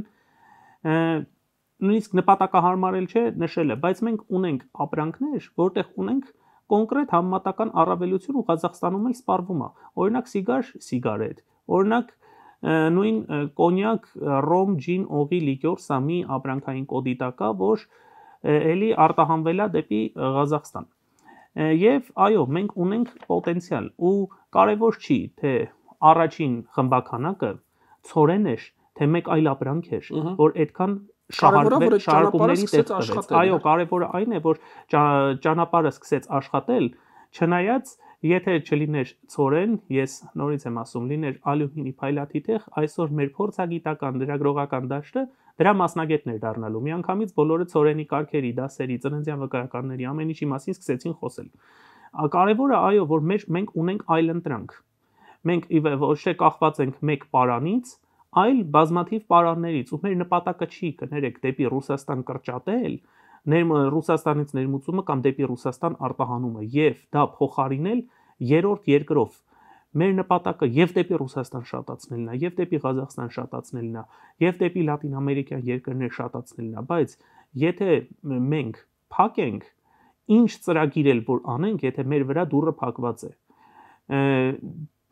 նույնիսկ նպատակահարմարել չէ նշելը, բայց մենք ունենք ապրանքներ, որտեղ ունենք կոնկրետ համեմատական առավելություն ու Ղազախստանում էլ սպառվում է։ Օրինակ սիգարետ, օրինակ նույն կոնյակ, ռոմ, ջին, օղի, լիկյոր, սա մի ապրանքային կոդի տակ է, որ էլի արտահանվել է դեպի Ղազախստան։ Եվ այո, մենք ունենք պոտենցիալ ու կարևոր չի, թե առաջին խմբականակը ցորեն էր, թե մեկ այլ ապրանք էր, որ այդքան շահարկումների տեղ տվեց։ Այո, կարևորը այն է, որ ճանապարհը սկսեց աշխատել, չնայած եթե չլիներ ցորեն, ես նորից եմ ասում, լիներ ալյումինի փայլատիթեղ, այսօր մեր փորձագիտական լրագրողական դաշտը դրա մասնագետներ դառնալու։ Միանգամից բոլորը ցորենի կարգերի, դասերի, ծննդյան վկայականների ամեն ինչի մասին սկսեցին խոսել։ Կարևորը այո, որ մենք ունենք այլընտրանք։ Մենք ոչ թե կախված ենք մեկ պարանից, այլ բազմաթիվ պարաններից, ու մեր նպատակը չի, կներեք, դեպի Ռուսաստան կրճատել, Ռուսաստանից ներմուծումը կամ դեպի Ռուսաստան արտահանումը եւ դա փոխարինել երրորդ երկրով։ Մեր նպատակը եւ դեպի Ռուսաստան շատացնելն է, եւ դեպի Ղազախստան շատացնելն է, եւ դեպի լատինամերիկյան երկրներ շատացնելն է, բայց եթե մենք փակենք, ինչ ծրագիր էլ որ անենք, եթե մեր վրա դուռը փակված է,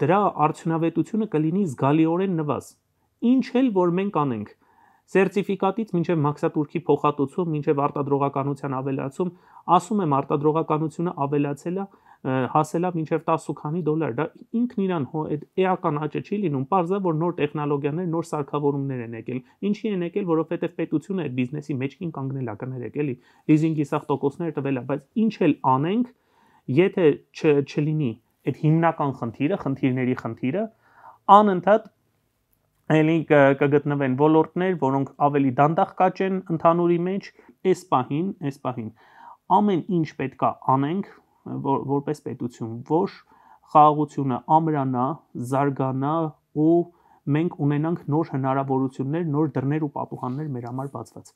դրա արդյունավետությունը կլինի զգալիորեն նվազ։ Ինչ էլ որ մենք անենք, սերտիֆիկատից մինչև մաքսատուրքի փոխհատուցում, մինչև արտադրողականության ավելացում, ասում եմ արտադրողականությունը ավելացել է, հասել է մինչև 10 քանի $, դա ինքն իրան էական աճը չի լինում, պարզա որ նոր տեխնոլոգիաներ, նոր սարքավորումներ են եկել, ինչի են եկել, որովհետև պետությունը այդ բիզնեսի մեջքին կանգնել է, կներեք, էլի, լիզինգի սաղ տոկոսներ տվել է, բայց ինչ էլ անենք, եթե չլինի այդ հիմնական խնդիրների խնդիրը, անընդհատ Էլի կգտնվեն ոլորտներ, որոնք ավելի դանդաղ կաճեն ընդհանուրի մեջ, այս պահին ամեն ինչ պետք է անենք որպես պետություն, որ խաղաղությունը ամրանա, զարգանա ու մենք ունենանք նոր հնարավորություններ, նոր դռներ ու պատուհաններ մեր համար բացված։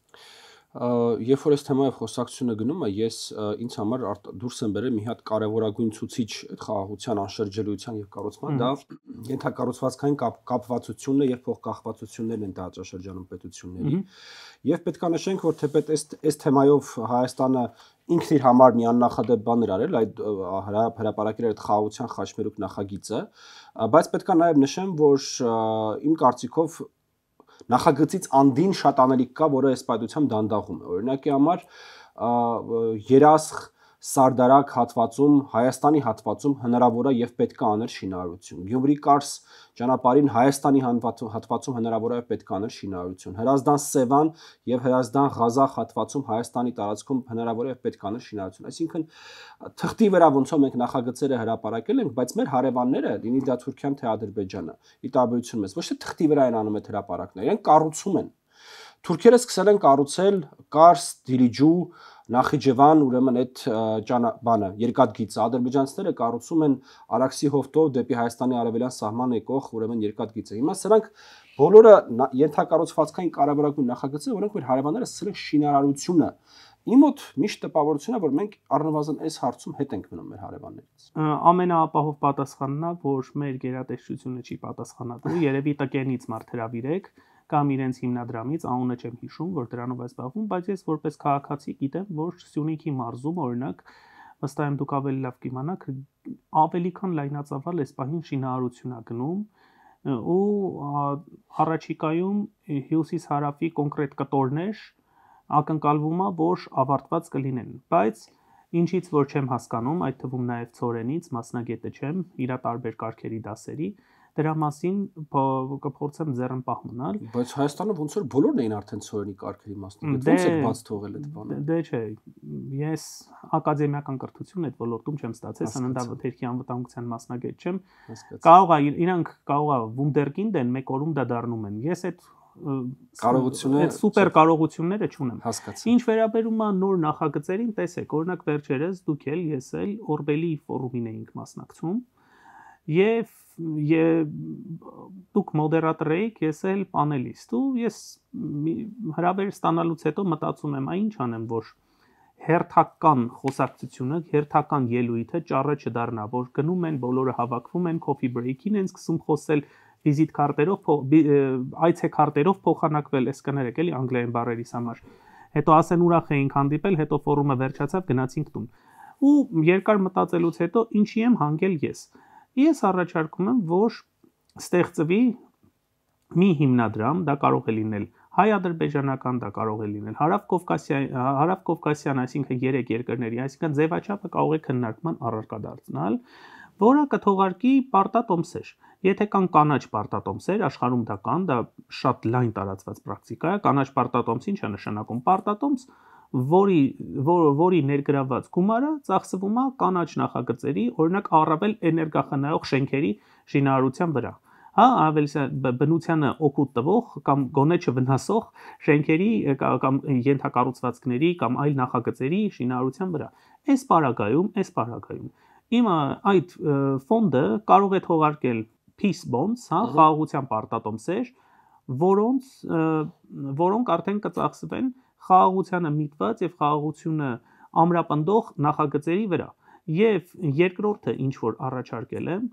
Երբ որ այս թեմայով խոսակցությունը գնում է, ես ինձ համար դուրս եմ բերել մի հատ կարևորագույն ցուցիչ այդ խաղաղության անշրջելիության եւ կառուցման, դա ենթակառուցվածքային կապվածությունն է եւ փոխկախվածություններն են տարածաշրջանում պետությունների։ Եվ պետք է նշենք, որ թեպետ այս թեմայով Հայաստանը ինքն իր համար մի աննախադեպ բան էր արել, այդ հրապարակել այդ խաղաղության խաչմերուկ նախագիծը, բայց պետք է նաեւ նշեմ, որ իմ կարծիքով նախագծից անդին շատ անելիք կա, որը այս պայծությամբ դանդաղում է։ Օրինակի համար երասխ Սարդարակ հատվածում, Հայաստանի հատվածում հնարավոր է եւ պետք է անել շինարարություն։ Գյումրի-Կարս ճանապարհին Հայաստանի հատվածում հնարավոր է եւ պետք է անել շինարարություն։ Հրազդան-Սևան եւ Հրազդան-Ղազախ հատվածում Հայաստանի տարածքում հնարավոր է եւ պետք է անել շինարարություն։ Այսինքն թղթի վրա ոնց որ մենք նախագծերը հրապարակել ենք, բայց մեր հարևանները, լինի դա Թուրքիան թե Ադրբեջանը, ի տարբերություն մեզ, ոչ թե թղթի վրա են անում այդ հրապարակները, իրենք կառուցում են։ Թուրքերը սկսել են կառուցել Կարս, Դիլիջու, Նախիջևան, ուրեմն այդ բանը, երկաթգիծը, ադրբեջանցիները կառուցում են Արաքսի հովտով դեպի Հայաստանի արևելյան սահման եկող, ուրեմն երկաթգիծը։ Հիմա սրանք բոլորը ենթակառուցվածքային կարևորագույն նախագծեր, որոնք մեր հարևանները սկսել են շինարարությունը։ Իմ մոտ միշտ տպավորությունն է, որ մենք առնվազն այս հարցում հետ ենք մնում մեր հարևաններից։ Ամենաապահով պատասխանն է, որ մեր գերատեսչությունը չի պատասխանատու, երևի տկենից մարդ հրավիրեք կամ իրենց հիմնադրամից, անունը չեմ հիշում, որ դրանով է զբաղվում, բայց ես որպես քաղաքացի գիտեմ, որ Սյունիքի մարզում օրինակ վստահ եմ դուք ավելի լավ կիմանաք, ավելի քան լայնածավալ այս պահին շինարարություն է գնում ու առաջիկայում հյուսիս-հարավի կոնկրետ կտորներ ակնկալվում է, որ ավարտված կլինեն, բայց ինչից որ չեմ հասկանում, այդ թվում նաև Ցորենից, մասնագետը չեմ, իր տարբեր կարգերի դասերի, դրա մասին կփորձեմ ձեռնպահ մնալ։ Բայց Հայաստանը ոնց որ բոլորն էին արդեն Ցորենի կարգերի մասնագետ, ոնց է բաց թողել այդ բանը։ Դե չէ, ես ակադեմիական կրթություն այդ ոլորտում չեմ ստացել, սննդամթերքի անվտանգության մասնագետ չեմ։ Կարող է իրանք կարող է վունդերկինդ են, մեկ օրում դա դառնում են։ Ես այդ կարողությունները սուպեր կարողությունները չունեմ։ Հասկացա։ Ինչ վերաբերում է նոր նախագծերին, տեսեք, օրինակ վերջերս դուք էլ ես էլ Օրբելի ֆորումին էինք մասնակցում եւ դուք մոդերատոր եք, ես էլ պանելիստ ու ես հրավեր ստանալուց հետո մտածում եմ, ինչ անեմ, որ հերթական խոսակցությունը, հերթական ելույթը ճառը չդառնա, որ գնում են, բոլորը հավաքվում են, coffee break-ին են սկսում խոսել վիզիտ քարտերով, այցե քարտերով փոխանակվել, այս կներեք էլի անգլերեն բառերից համար։ Հետո ասեն ուրախ էինք հանդիպել, հետո ֆորումը վերջացավ, գնացինք տուն։ Ու երկար մտածելուց հետո ինչի եմ հանգել ես։ Ես առաջարկում եմ, որ ստեղծվի մի հիմնադրամ, դա կարող է լինել հայ-ադրբեջանական, դա կարող է լինել հարավ-կովկասյան, այսինքն 3 երկրների, այսինքն ձևաչափը կարող է քննարկման առարկա դառնալ, որը կթողարկի պարտատոմսեր։ Եթե կան կանաչ պարտատոմսեր, աշխարհում դա կան, դա շատ լայն տարածված պրակտիկա է, կանաչ պարտատոմս ինչ է նշանակում։ Պարտատոմս, որի ներգրավված գումարը ծախսվում է կանաչ նախագծերի, օրինակ առավել էներգախնայող շենքերի շինարարության վրա։ Հա, ավելի բնությանը օգուտ տվող կամ գոնե չվնասող շենքերի կամ ենթակառուցվածքների կամ այլ նախագծերի շինարարության վրա։ Այս պարագայում Իմը այդ ֆոնդը կարող է թողարկել peace bonds, հա, խաղաղության պարտատոմսեր, որոնք արդեն կծախսվեն խաղաղությանը միտված եւ խաղաղությունը ամրապնդող նախագծերի վրա։ Եվ երկրորդը, ինչ որ առաջարկել եմ,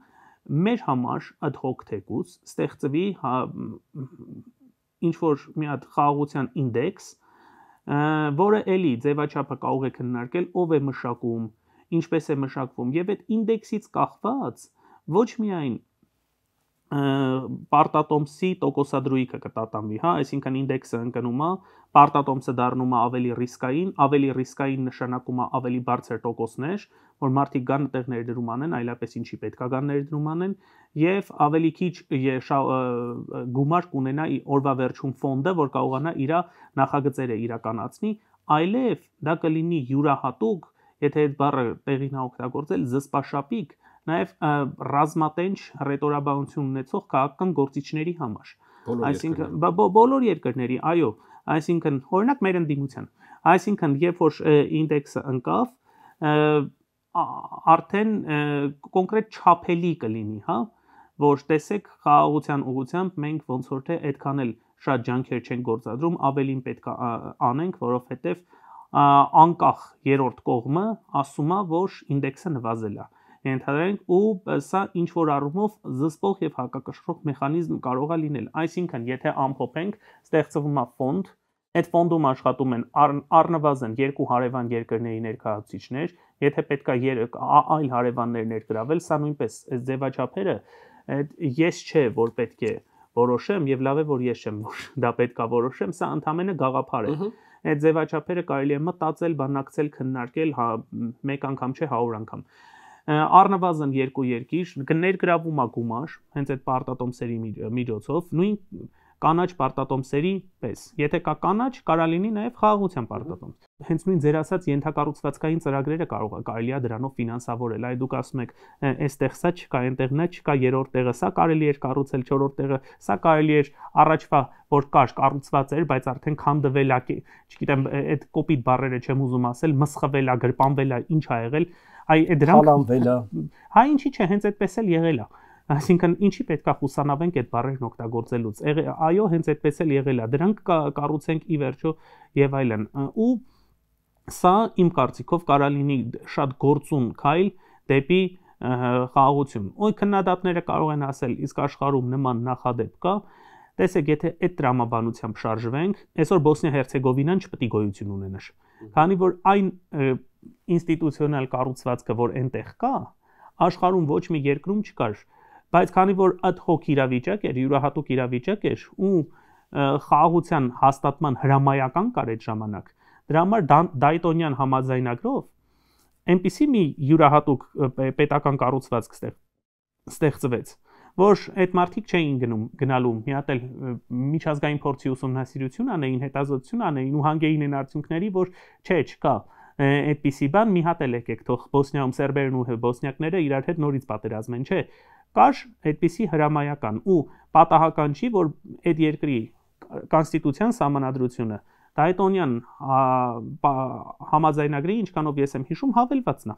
մեր համար ad hoc թեկուզ ստեղծվի ինչ որ մի հատ խաղաղության ինդեքս, որը էլի ձևաչափը կարող է քննարկել, ով է մշակում, ինչպես է մշակվում, եւ այդ ինդեքսից կախված ոչ միայն պարտատոմսի տոկոսադրույքը կտատանվի, հա, այսինքն ինդեքսը ընկնում է, պարտատոմսը դառնում է ավելի ռիսկային նշանակում է ավելի բարձր տոկոսներ, որ մարդիկ գան այդտեղ ներդրում անեն, այլապես ինչի պետք է գան ներդրում անեն, եւ ավելի քիչ գումար կունենա օրվա վերջում ֆոնդը, որ կարողանա իր նախագծերը իրականացնի, այլև դա կլինի յուրահատուկ, եթե այդ բառը տեղին օգտագործել, զսպաշապիկ, նաև ռազմատենչ ռետորաբանություն ունեցող քաղաքական գործիչների համար։ Այսինքն բոլոր երկրների, այո, այսինքն օրինակ մեր ընդդիմության, այսինքն երբ որ ինդեքսը ընկավ, արդեն կոնկրետ չափելի կլինի, հա, որ տեսեք խաղաղության ուղղությամբ մենք ոնց որ թե այդքան էլ շատ ջանքեր չենք գործադրում, ավելին պետք է անենք, որովհետև անկախ երրորդ կողմը ասում է, որ ինդեքսը նվազել է։ Ենթադրենք ու սա ինչ որ առումով զսպող եւ հակակշռող մեխանիզմ կարող է լինել։ Այսինքն, եթե ամփոփենք, ստեղծվում է ֆոնդ, այդ ֆոնդում աշխատում են առնվազն 2 հարևան երկրների ներկայացուցիչներ, եթե պետք է այլ հարևաններ ներգրավել, սա նույնպես այս ձևաչափերը ես չէ, որ պետք է որոշեմ եւ լավ է որ ես չեմ, որ դա պետք է որոշեմ, սա ընդամենը գաղափար է։ այդ ձևաչափերը կարելի է մտածել, բանակցել, քննարկել, մեկ անգամ չէ, 100 անգամ։ Առնվազն 2 երկիր կներգրավում է գումար, հենց այդ պարտատոմսերի միջոցով, նույն կանաչ պարտատոմսերի պես։ Եթե կա կանաչ, կարա լինի նաև խաղաղության պարտատոմս։ Հենց նույն ձեր ասած ենթակառուցվածքային ծրագրերը կարելի է դրանով ֆինանսավորել։ Այ դուք ասում եք, այստեղ սա չկա, այնտեղ նա չկա, երրորդ տեղը սա կարելի էր կառուցել, չորրորդ տեղը սա կարելի էր առաջվա որ կար կառուցված էր, բայց արդեն քանդվել է, չգիտեմ, այդ կոպիտ բառերը չեմ ուզում ասել, մսխվել է, գրպանվել է, ինչ ա եղել, այ դրանք խալանվել է։ Հա ինչի՞ չէ, հենց այդպես էլ եղել է։ Այսինքն ինչի պետք է խուսանավենք այդ բառերն օգտագործելուց։ Այո, հենց այդպես էլ եղել է։ Դրանք կառուցենք ի վերջո եւ այլն։ Ու սա իմ կարծիքով կարա լինի շատ գործուն քայլ դեպի խաղաղություն։ Ու քննադատները կարող են ասել, իսկ աշխարհում նման նախադեպ կա։ Տեսեք, եթե այդ տրամաբանությամբ շարժվենք, այսօր Բոսնիա-Հերցեգովինան չպետք է գոյություն ունենար։ Քանի որ այն ինստիտուցիոնալ կառուցվածքը, որ այնտեղ կա, աշխարհում ոչ մի երկրում չկար։ Բայց քանի որ ad hoc իրավիճակ էր, յուրահատուկ իրավիճակ էր ու խաղաղության հաստատման հրամայական կար այդ ժամանակ, դրա համար Դայտոնյան համաձայնագրով այնպիսի մի յուրահատուկ պետական կառուցվածք ստեղծվեց, որ այդ մարդիկ չէին գնալու մի հատ էլ միջազգային փորձի ուսումնասիրություն անեին, հետազոտություն անեին ու հանգեին այն արդյունքների, որ չկա այդպիսի բան, մի հատ էլ եկեք թող Բոսնիայում սերբերն ու բոսնիակները իրար հետ նորից պատերազմեն, չէ։ Կար այդպիսի հրամայական ու պատահական չի, որ այդ երկրի կոնստիտուցիան սահմանադրությունը Դայտոնյան համաձայնագրի, ինչքանով ես եմ հիշում, հավելվածն է։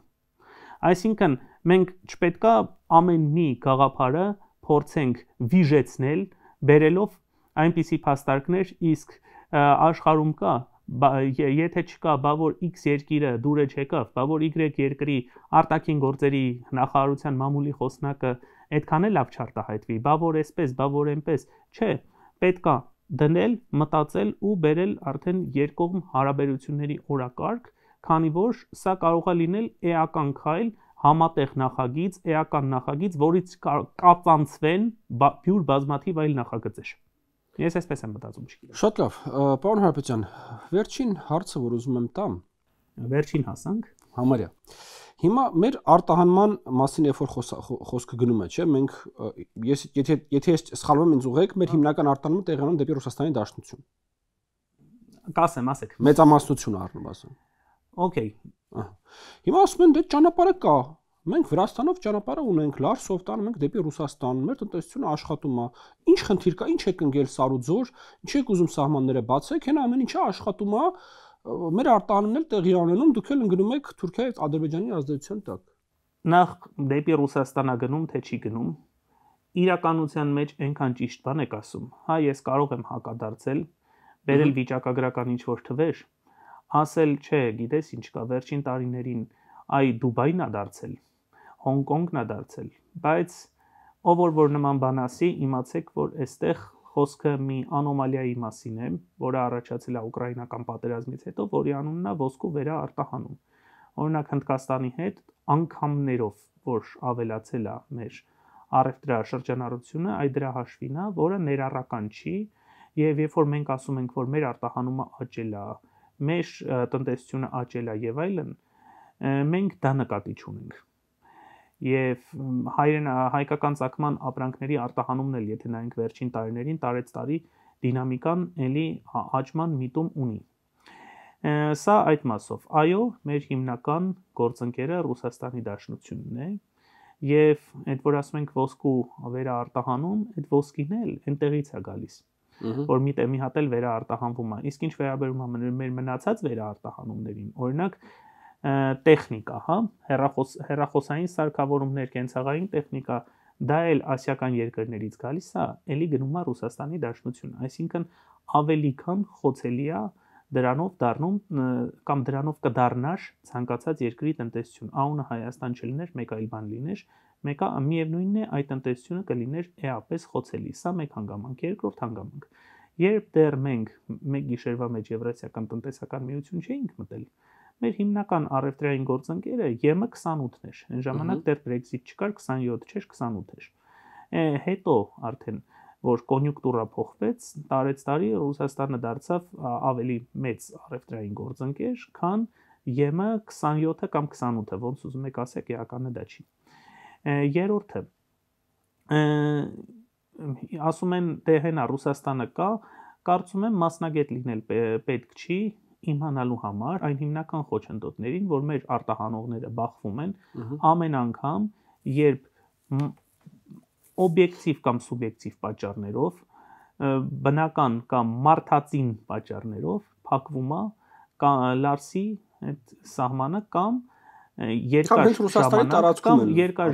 Այսինքն մենք չպետքա ամեն մի գաղափարը փորձենք վիժեցնել, բերելով այնպիսի փաստարկներ, իսկ աշխարհում կա եթե չկա, բա որ X երկիրը դուրը չեկավ, բա որ Y երկրի արտաքին գործերի նախարարության մամուլի խոսնակը այդքան էլ լավ չարտահայտվի, բա որ այսպես, բա որ այնպես, չէ, պետքա դնել, մտածել ու բերել արդեն երկկողմ հարաբերությունների օրակարգ, քանի որ սա կարող է լինել էական քայլ, համատեղ նախագիծ, էական նախագիծ, որից կածանցվեն բյուր բազմաթիվ այլ նախագծեր։ Ես այսպես եմ մտածում, չգիտեմ։ Շատ լավ, պարոն Հարապետյան, վերջին հարցը, որ ուզում եմ տամ, վերջին հասանք։ Համարյա։ Հիմա մեր արտահանման մասին երբ որ խոսքը գնում է, չէ՞, մենք եթե ես սխալվում եմ, ինձ ուղղեք, մեր հիմնական արտահանումը տեղի ունենում դեպի Ռուսաստանի Դաշնություն։ Կասեմ, ասեք։ Մեծամասնությունը առնվազն։ Okay։ Հիմա ասում են, դե ճանապարհը կա։ Մենք Վրաստանով ճանապարհը ունենք, Լարսով տանում ենք դեպի Ռուսաստան, մեր տնտեսությունը աշխատում է։ Ինչ խնդիր կա, ինչ եք ընկել Սարուձոր, ինչ եք ուզում սահմանները բացեք, հեն ամեն ինչը աշխատում է, մեր արտահանումն էլ տեղի ունենում, դուք էլ ընկնում եք Թուրքիայի, Ադրբեջանի ազդեցության տակ։ Նախ դեպի Ռուսաստանա գնում, թե չի գնում, իրականության մեջ այնքան ճիշտ բան եք ասում։ Հա, ես կարող եմ հակադարձել, բերել վիճակագրական ինչ-որ թվեր, ասել, չէ, գիտես ինչ կա, վերջին տարիներին այ Դուբայն է դարձել, Հոնկոնգն է դարձել, բայց ով որ նման բան ասի, իմացեք, որ այստեղ խոսքը մի անոմալիայի մասին է, որը առաջացել է ուկրաինական պատերազմից հետո, որի անունն է ոսկու վերաարտահանում։ Օրինակ Հնդկաստանի հետ անգամներով, որ ավելացել է մեր առևտրաշրջանառությունը, այ դրա հաշվին է, որը ներառական չի, եւ երբ որ մենք ասում ենք, որ մեր արտահանումը աճել է, մեր տնտեսությունը աճել է եւ այլն, մենք դա նկատի չունենք։ Եվ հայկական ցակման ապրանքների արտահանումն էլ, եթե նայենք վերջին տարիներին, տարեց տարի դինամիկան էլի աճման միտում ունի։ Սա այդ մասով։ Այո, մեր հիմնական գործընկերը Ռուսաստանի Դաշնությունն է, եւ այդ որ ասում ենք ոսկու վերաարտահանում, այդ ոսկին էլ այնտեղից է գալիս, որ մի հատ էլ վերաարտահանվում է։ Իսկ ինչ վերաբերում է մեր մնացած վերաարտահանումներին, օրինակ տեխնիկա, հա, հեռախոսային սարքավորումներ, կենցաղային տեխնիկա, դա էլ ասիական երկրներից գալիս է, էլի գնում է Ռուսաստանի Դաշնություն, այսինքն ավելի քան խոցելի է դրանով դառնում կամ դրանով կդառնար ցանկացած երկրի տնտեսություն, անունը Հայաստան չլիներ, մեկ այլ բան լիներ, մեկը միևնույնն է, այդ տնտեսությունը կլիներ էապես խոցելի, սա մեկ հանգամանք, երկրորդ հանգամանք։ Երբ դեռ մենք մեկ գիշերվա մեջ Եվրասիական տնտեսական միություն չէինք մտել, մեր հիմնական առևտրային գործընկերը ԵՄ 28-ն էր։ Այն ժամանակ դեռ Brexit չկար, 27 չէր, 28 էր։ Հետո արդեն որ կոնյունկտուրա փոխվեց, տարեցտարի Ռուսաստանը դարձավ ավելի մեծ առևտրային գործընկեր, քան ԵՄ 27-ը կամ 28-ը, ոնց ուզում եք ասեք, էականը դա չի։ Երրորդը ասում են դե հենա Ռուսաստանը կա, կարծում եմ մասնագետ լինել պետք չի իմանալու համար այն հիմնական խոչընդոտներին, որ մեր արտահանողները բախվում են ամեն անգամ, երբ օբյեկտիվ կամ սուբյեկտիվ պատճառներով, բնական կամ մարդածին պատճառներով փակվում է Լարսի այդ սահմանը կամ երկար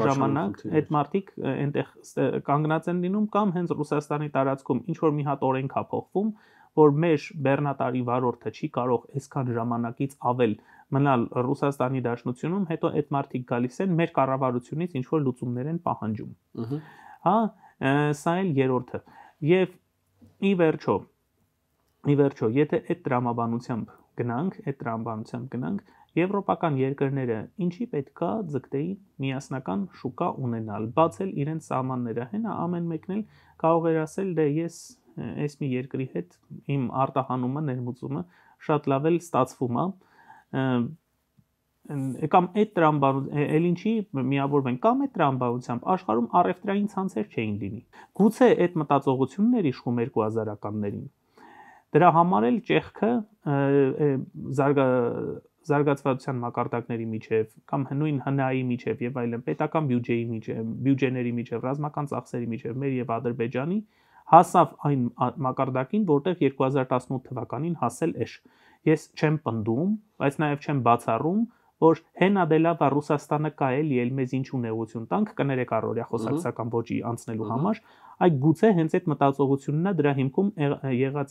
ժամանակ այդ մարդիկ այնտեղ կանգնած են լինում կամ հենց Ռուսաստանի տարածքում ինչ որ մի հատ օրենք է փոխվում, որ մեր բեռնատարի վարորդը չի կարող այսքան ժամանակից ավել մնալ Ռուսաստանի Դաշնությունում, հետո այդ մարդիկ գալիս են մեր կառավարությունից ինչ որ լուծումներ են պահանջում։ Հա, սա էլ երրորդը։ Եվ ի վերջո, եթե այդ տրամաբանությամբ գնանք, եվրոպական երկրները ինչի պետքա ձգտեին միասնական շուկա ունենալ, բացել իրենց սահմանները, հենա ամեն մեկն էլ կարող էր ասել, դե ես այս մի երկրի հետ իմ արտահանումը, ներմուծումը շատ լավ էլ ստացվում է, կամ այդ տրամաբանությամբ, էլ ինչի միավորվեն, կամ այդ տրամաբանությամբ աշխարհում առևտրային ցանցեր չէին լինի։ Գուցե այդ մտածողությունն էր իշխում 2000-ականներին։ Դրա համար էլ ճեղքը զարգացվածության մակարդակների միջև կամ նույն ՀՆԱ-ի միջև եւ այլն պետական բյուջեի միջև, բյուջեների միջև, ռազմական ծախսերի միջև մեր եւ Ադրբեջանի հասավ այն մակարդակին, որտեղ 2018 թվականին հասել էր։ Ես չեմ պնդում, բայց նաեւ չեմ բացառում, որ հենա դե լավ Ռուսաստանը կա էլի, էլ մեզ ինչ ունեություն տանք, կներեք առօրյա խոսակցական ոճի անցնելու համար, այ գուցե հենց այդ մտածողությունն է դրա հիմքում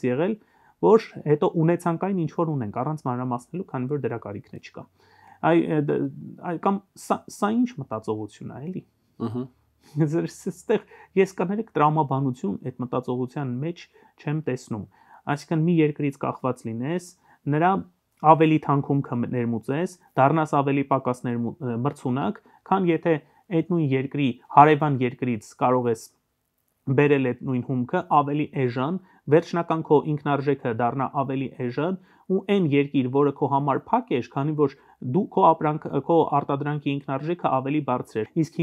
եղել, որ հետո ունեցանք այն ինչ որ ունենք, առանց մանրամասնելու, քանի որ դրա կարիքն չկա։ Կամ սա ինչ մտածողություն է, էլի։ Այստեղ ես կներեք տրամաբանություն այդ մտածողության մեջ չեմ տեսնում։ Այսինքն մի երկրից կախված լինես, նրա ավելի թանկում ներմուծես, դառնաս ավելի պակաս մրցունակ, քան եթե այդ նույն երկրի հարևան երկրից կարող ես բերել այդ նույն հումքը ավելի էժան, վերջնական քո ինքնարժեքը դառնա ավելի էժան ու այն երկիր, որը քո համար փակ էր, քանի որ դու քո արտադրանքի ինքնարժեքը ավելի բարձր էր։ Իսկ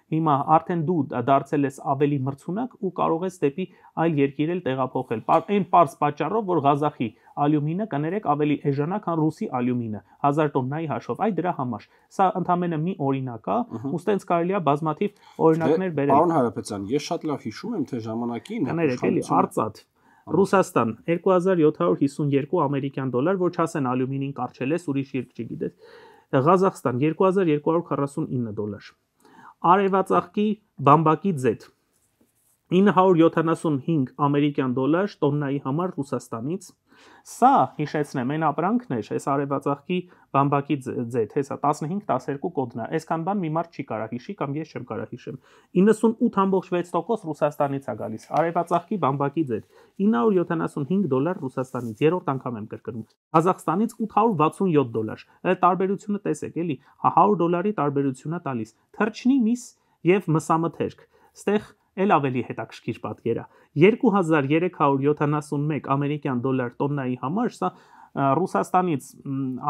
հիմա արդեն դու դարձել ես ավելի մրցունակ ու կարող ես դեպի այլ երկիր էլ տեղափոխել։ Այն պարզ պատճառով, որ Ղազախի ալյումինը կներեք ավելի էժանա, քան ռուսի ալյումինը 1000 տոննայի հաշվով։ Այ դրա համար։ Սա ընդամենը մի օրինակ է, ու ստենց կարելի է բազմաթիվ օրինակներ բերել։ Պարոն Հարապետյան, ես շատ լավ հիշում եմ, թե ժամանակին կներեք էլի արծաթ Ռուսաստան 2752 ամերիկյան դոլար, որ չասեն ալյումինին կարճել ես, ուրիշ երկ չգիտես։ Ղազախստան 2249 դոլար։ Արևածաղկի բամբակի ձեթ 975 ամերիկյան դոլար տոննայի համար Ռուսաստանից։ Սա հիշեցնեմ, այն ապրանքն է, այս արևածաղկի բամբակի ձեթ, հեսա 15-12 կոդն է։ Այսքան բան մի մարդ չի կարող հիշի կամ ես չեմ կարող հիշեմ։ 98.6% Ռուսաստանից է գալիս։ Արևածաղկի բամբակի ձեթ 975 դոլար Ռուսաստանից, երրորդ անգամ եմ կրկնում։ Ղազախստանից 867 դոլար։ Այդ տարբերությունը տեսեք, էլի, 100 դոլարի տարբերություն է տալիս։ Թրջնի միս եւ մսամթերք։ Ստեղ էլ ավելի հետաքրքիր պատկեր է։ 2371 ամերիկյան դոլար տոննայի համար սա Ռուսաստանից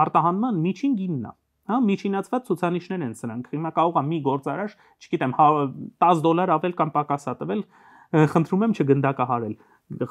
արտահանման միջին գինն է։ Հա, միջինացված ցուցանիշներ են սրանք։ Հիմա կարող է մի գործարար, չգիտեմ, 10 դոլար ավել կամ պակաս տվել, խնդրում եմ չգնդակահարել։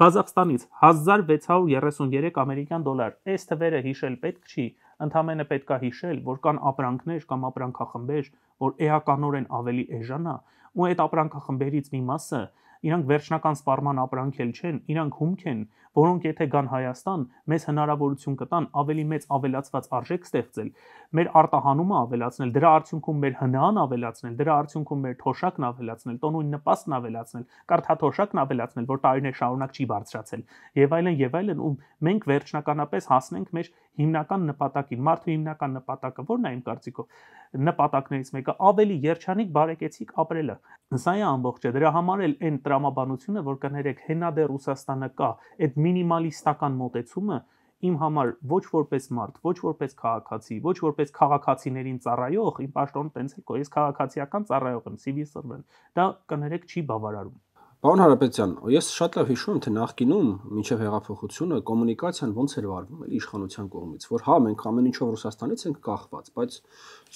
Ղազախստանից 1633 ամերիկյան դոլար։ Այս թվերը հիշել պետք չի, ընդամենը պետք է հիշել, որ կան ապրանքներ կամ ապրանքախմբեր, որ էականորեն ավելի էժան է, ու այդ ապրանքախմբերից մի մասը իրանք վերջնական սպառման ապրանք էլ չեն, իրանք հումք են, որոնք եթե գան Հայաստան, մեզ հնարավորություն կտան ավելի մեծ ավելացված արժեք ստեղծել, մեր արտահանումը ավելացնել, դրա արդյունքում մեր ՀՆԱ-ն ավելացնել, դրա արդյունքում մեր թոշակն ավելացնել, տոնույն նպաստն ավելացնել, կարտաթոշակն ավելացնել, որ տարիներ շարունակ չի բարձրացել, եւ այլն, ու մենք վերջնականապես հասնենք մեր հիմնական նպատակին։ Մարդու հիմնական նպատակը ո՞րն է իմ կարծիքով։ Նպատակներից մեկը ավելի երջանիկ բարեկեցիկ ապրելը։ Սա է ամբողջը։ Դրա համար էլ այն տրամաբանությունը, որ կներեք հենա դե Ռուսաստանը կա, այդ մինիմալիստական մոտեցումը իմ համար ոչ որպես մարդ, ոչ որպես քաղաքացի, ոչ որպես քաղաքացիներին ծառայող, իմ պաշտոնը տենց էլ կո, ես քաղաքացիական ծառայող եմ, civil servant, դա կներեք չի բավարարում։ Պարոն Հարապետյան, ես շատ լավ հիշում եմ, թե նախկինում մինչև հեղափոխությունը կոմունիկացիան ոնց էր վարվում էլի իշխանության կողմից, որ հա մենք ամեն ինչով Ռուսաստանից ենք կախված, բայց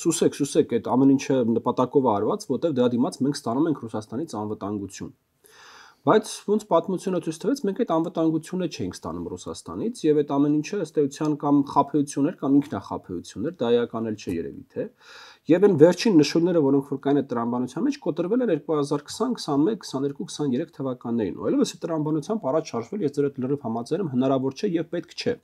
սուսեք, այդ ամեն ինչը նպատակով է արված, որտեղ դրա դիմաց մենք ստանում ենք Ռուսաստանից անվտանգություն։ Բայց ոնց պատմությունը ցույց տվեց, մենք այդ անվտանգությունը չենք ստանում Ռուսաստանից եւ այդ ամեն ինչը ըստ էության կամ խաբեություններ կամ ինքնախաբեություններ, դա էական էլ չէ երևի թե։ Եվ այն վերջին նշույլները, որոնք որ կային այդ տրամաբանության մեջ, կոտրվել են 2020, 21, 22, 23 թվականներին։ Ու այլևս այդ տրամաբանությամբ առաջ շարժվել, ես ձեր հետ լրիվ համաձայն եմ, հնարավոր չէ եւ պետք չէ։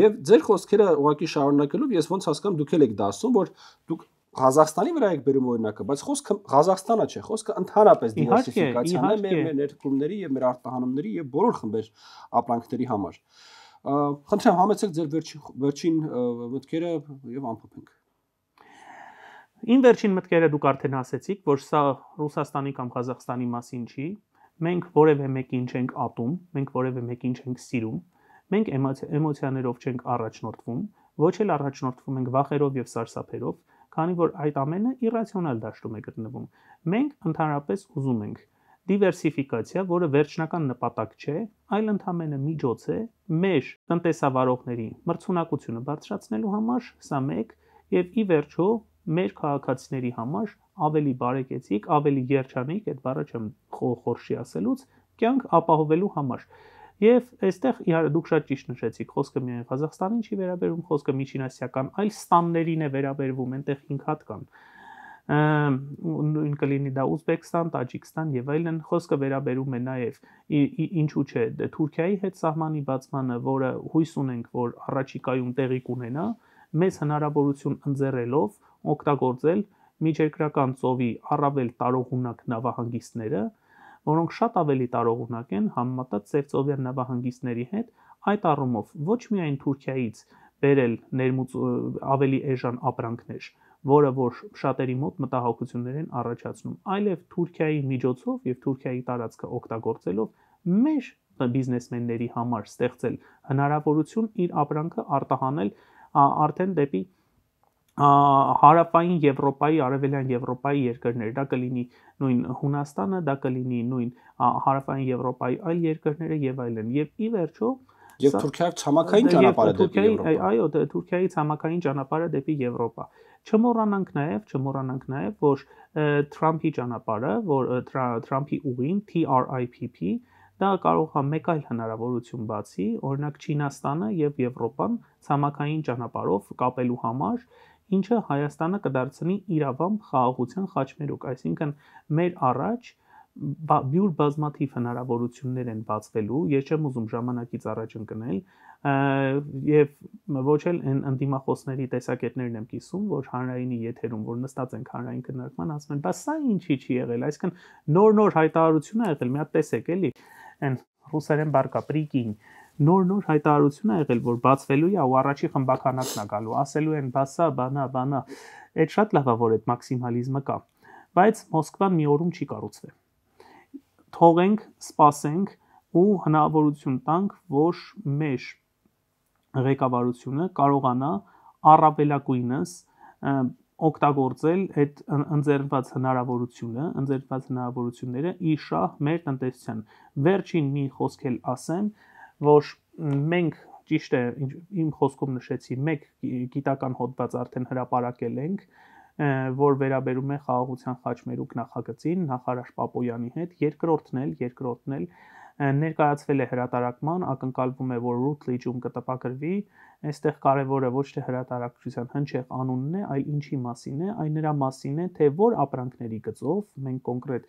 Եվ ձեր խոսքերը ուղղակի շարունակելով ես ոնց հասկանում դուք եք դա ասում, որ դուք Ղազախստանի վրա եք բերում օրինակը, բայց խոսքը Ղազախստանը չէ, խոսքը ընդհանրապես դիվերսիֆիկացիան է մեր ներդրումների եւ մեր արտահանումների եւ բոլոր խմբեր ապրանքների համար։ Խնդրեմ համեցեք ձեր վերջին մտքերը եւ ամփոփենք։ Իմ վերջին մտքերը դուք արդեն ասեցիք, որ սա Ռուսաստանի կամ Ղազախստանի մասին չի։ Մենք որևէ մեկին չենք ատում, մենք որևէ մեկին չենք սիրում, մենք էմոցիաներով չենք առաջնորդվում, ոչ էլ առաջնորդվում ենք վախերով եւ սարսափերով, քանի որ այդ ամենը իրացիոնալ դաշտում է գտնվում։ Մենք ընդհանրապես ուզում ենք դիվերսիֆիկացիա, որը վերջնական նպատակ չէ, այլ ընդհանրապես միջոց է մեր տնտեսավարողների մրցունակությունը բարձրացնելու համար, սա մեկ, եւ ի վերջո մեր քաղաքացիների համար ավելի բարեկեցիկ, ավելի երջանիկ, այդ բառը չեմ խորշի ասելուց, կյանք ապահովելու համար։ Եվ այստեղ իհարկե դուք շատ ճիշտ նշեցիք, խոսքը միայն Ղազախստանին չի վերաբերում, խոսքը միջինասիական այլ ստաններին է վերաբերվում, այնտեղ 5 հատ կան։ Նույն կլինի դա Ուզբեկստան, Տաջիկստան եւ այլն, խոսքը վերաբերում է նաեւ ինչու՞ չէ Թուրքիայի հետ սահմանի բացմանը, որը հույս ունենք, որ առաջիկայում տեղի կունենա, մեծ հնարավորություն ընձեռելով օգտագործել միջերկրական ծովի առավել տարողունակ նավահանգիստները, որոնք շատ ավելի տարողունակ են համեմատած Սևծովյան նավահանգիստների հետ, այդ առումով ոչ միայն Թուրքիայից բերել ավելի էժան ապրանքներ, որը որ շատերի մոտ մտահոգություններ են առաջացնում, այլև Թուրքիայի միջոցով եւ Թուրքիայի տարածքը օգտագործելով մեր բիզնեսմենների համար ստեղծել հնարավորություն իր ապրանքը արտահանել արդեն դեպի հարավային Եվրոպայի, արևելյան Եվրոպայի երկրներ, դա կլինի նույն Հունաստանը, դա կլինի նույն հարավային Եվրոպայի այլ երկրները եւ այլն։ Եվ ի վերջո եւ Թուրքիայի ցամաքային ճանապարհը դեպի Եվրոպա։ Այո, Թուրքիայի ցամաքային ճանապարհը դեպի Եվրոպա։ Չմոռանանք նաեւ, որ Թրամփի ճանապարհը, որ Թրամփի ուղին TRIPP, դա կարող է մեկ այլ հնարավորություն բացի, օրինակ Չինաստանը եւ Եվրոպան ցամաքային ճանապարհով կապելու համար, ինչը Հայաստանը կդարձնի իրավամբ խաղաղության խաչմերուկ, այսինքն մեր առաջ բյուր բազմաթիվ հնարավորություններ են բացվելու, ես չեմ ուզում ժամանակից առաջ ընկնել, եւ ոչ էլ ընդդիմախոսների տեսակետներն եմ կիսում, որ հանրայինի եթերում, որ նստած ենք հանրային քննարկման, ասում են, բայց սա ինչի չի եղել, այսինքն նոր հայտարարություն է եղել, մի հատ տեսեք էլի, այն ռուսերեն բառ կա պրիկին, նոր հայտարարություն է եղել, որ բացվելու է ու առաջի խմբականակն է գալու, ասելու են բասա, բանա, այդ շատ լավ է, որ այդ մաքսիմալիզմը կա, բայց Մոսկվան մի օրում չի կառուցվել։ Թողենք, սպասենք ու հնարավորություն տանք, որ մեր ղեկավարությունը կարողանա առավելագույնս օգտագործել այդ ընձեռված հնարավորությունները ի շահ մեր տնտեսության։ Վերջին մի խոսք էլ ասեմ, որ մենք ճիշտ է, իմ խոսքում նշեցի, մեկ գիտական հոդված արդեն հրապարակել ենք, որ վերաբերում է խաղաղության խաչմերուկ նախագծին նախարար Պապոյանի հետ, երկրորդն էլ ներկայացվել է հրատարակման, ակնկալվում է, որ Routledge-ում կտպագրվի, այստեղ կարևորը ոչ թե հրատարակչության հնչեղ անունն է, այլ ինչի մասին է, այն նրա մասին է, թե որ ապրանքների գծով, մենք կոնկրետ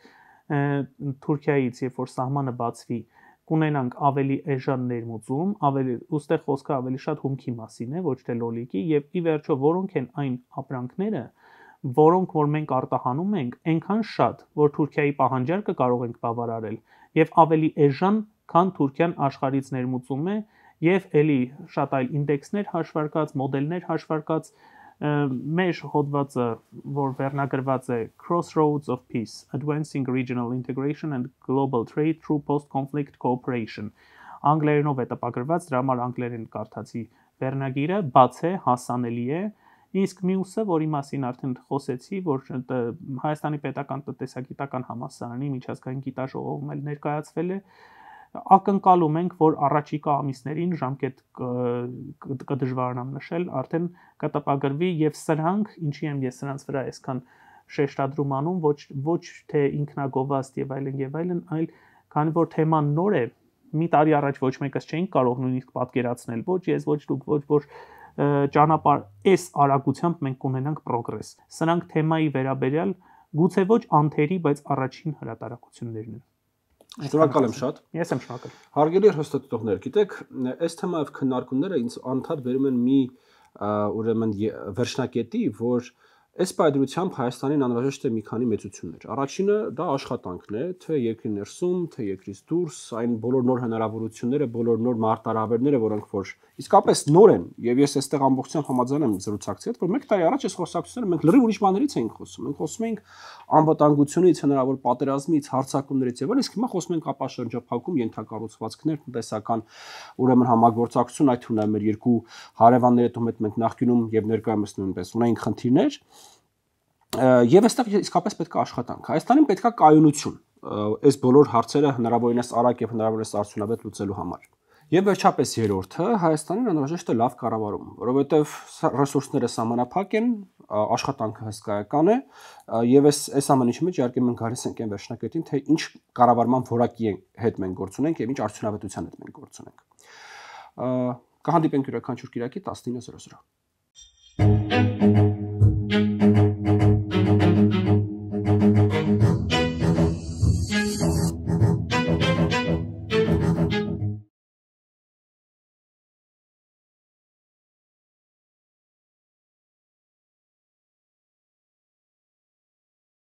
Թուրքիայից, երբ որ սահմանը բացվի, կունենանք ավելի էժան ներմուծում, ուստեղ խոսքը ավելի շատ հումքի մասին է, ոչ թե լոլիկի, եւ ի վերջո որոնք են այն ապրանքները, որոնք որ մենք արտահանում ենք, այնքան շատ, որ Թուրքիայի պահանջարկը կարող ենք բավարարել եւ ավելի էժան, քան Թուրքիան աշխարհից ներմուծում է եւ ելի շատ այլ ինդեքսներ հաշվարկած, մոդելներ հաշվարկած, մեր հոդվածը, որ վերնագրված է Crossroads of Peace, Advancing Regional Integration and Global Trade Through Post-Conflict Cooperation, անգլերենով է տպագրված, դրա համար անգլերեն կարդացի վերնագիրը, բաց է, հասանելի է Իսկ մյուսը, որի մասին արդեն խոսեցի, որ Հայաստանի պետական տնտեսագիտական համալսարանի միջազգային գիտաժողովում էլ ներկայացվել է, ակնկալում ենք, որ առաջիկա ամիսներին ժամկետ կդժվարանամ նշել, արդեն կտպագրվի եւ սրանք, ինչի եմ ես սրանց վրա այսքան շեշտադրում անում, ոչ թե ինքնագովազդ եւ այլն, այլ քանի որ թեման նոր է, մի տարի առաջ ոչ մեկս չէինք կարող նույնիսկ պատկերացնել, ոչ ես, ոչ դուք, ոչ որ ճանապարհ այս արագությամբ մենք կունենանք պրոգրես։ Սրանք թեմայի վերաբերյալ գուցե ոչ անթերի, բայց առաջին հրատարակություններն են։ Շնորհակալ եմ շատ։ Ես եմ շնորհակալ։ Հարգելի հեռուստադիտողներ, գիտեք, այս թեմայով քննարկումները ինձ անդադ բերում են մի ուրեմն վերջնակետի, որ այս պայծրությամբ Հայաստանին անհրաժեշտ է մի քանի մեծություններ։ Առաջինը դա աշխատանքն է, թե երկրի ներսում, թե երկրից դուրս, այն բոլոր նոր հնարավորությունները, բոլոր նոր մարտահրավերները, որոնք որ իսկապես նոր են, եւ ես այստեղ ամբողջությամբ համաձայն եմ զրուցակցի հետ, որ մեկ տարի առաջ այս խոսակցությունները մենք լրիվ ուրիշ բաներից էինք խոսում։ Մենք խոսում էինք անվտանգությունից, հնարավոր պատերազմից, հարձակումներից եւ այլն, իսկ հիմա խոսում ենք ապաշրջափակում, ենթակառուցվածքներ, տնտեսական ուրեմն համագործակցություն, այդ թվում մեր երկու հարևանների հետ մենք նախկինում եւ ներկայումս նույնպես ունենք խնդիրներ։ Եվ այստեղ իսկապես պետք է աշխատանք։ Հայաստանին պետք է կայունություն, այս բոլոր հարցերը հնարավորինս արագ եւ հնարավորինս արդյունավետ լուծելու համար։ Եվ վերջապես երրորդը Հայաստանին անհրաժեշտ է լավ կառավարում, որովհետեւ ռեսուրսները սահմանափակ են, աշխատանքը հսկայական է, եւ այս ամեն ինչի մեջ իհարկե մենք գալիս ենք այն վերջնակետին, թե ինչ կառավարման որակի հետ մենք գործ ունենք եւ ինչ արդյունավետության հետ մենք գործ ունենք։ Կհանդիպենք յուրաքանչյուր կիրակի 19:00։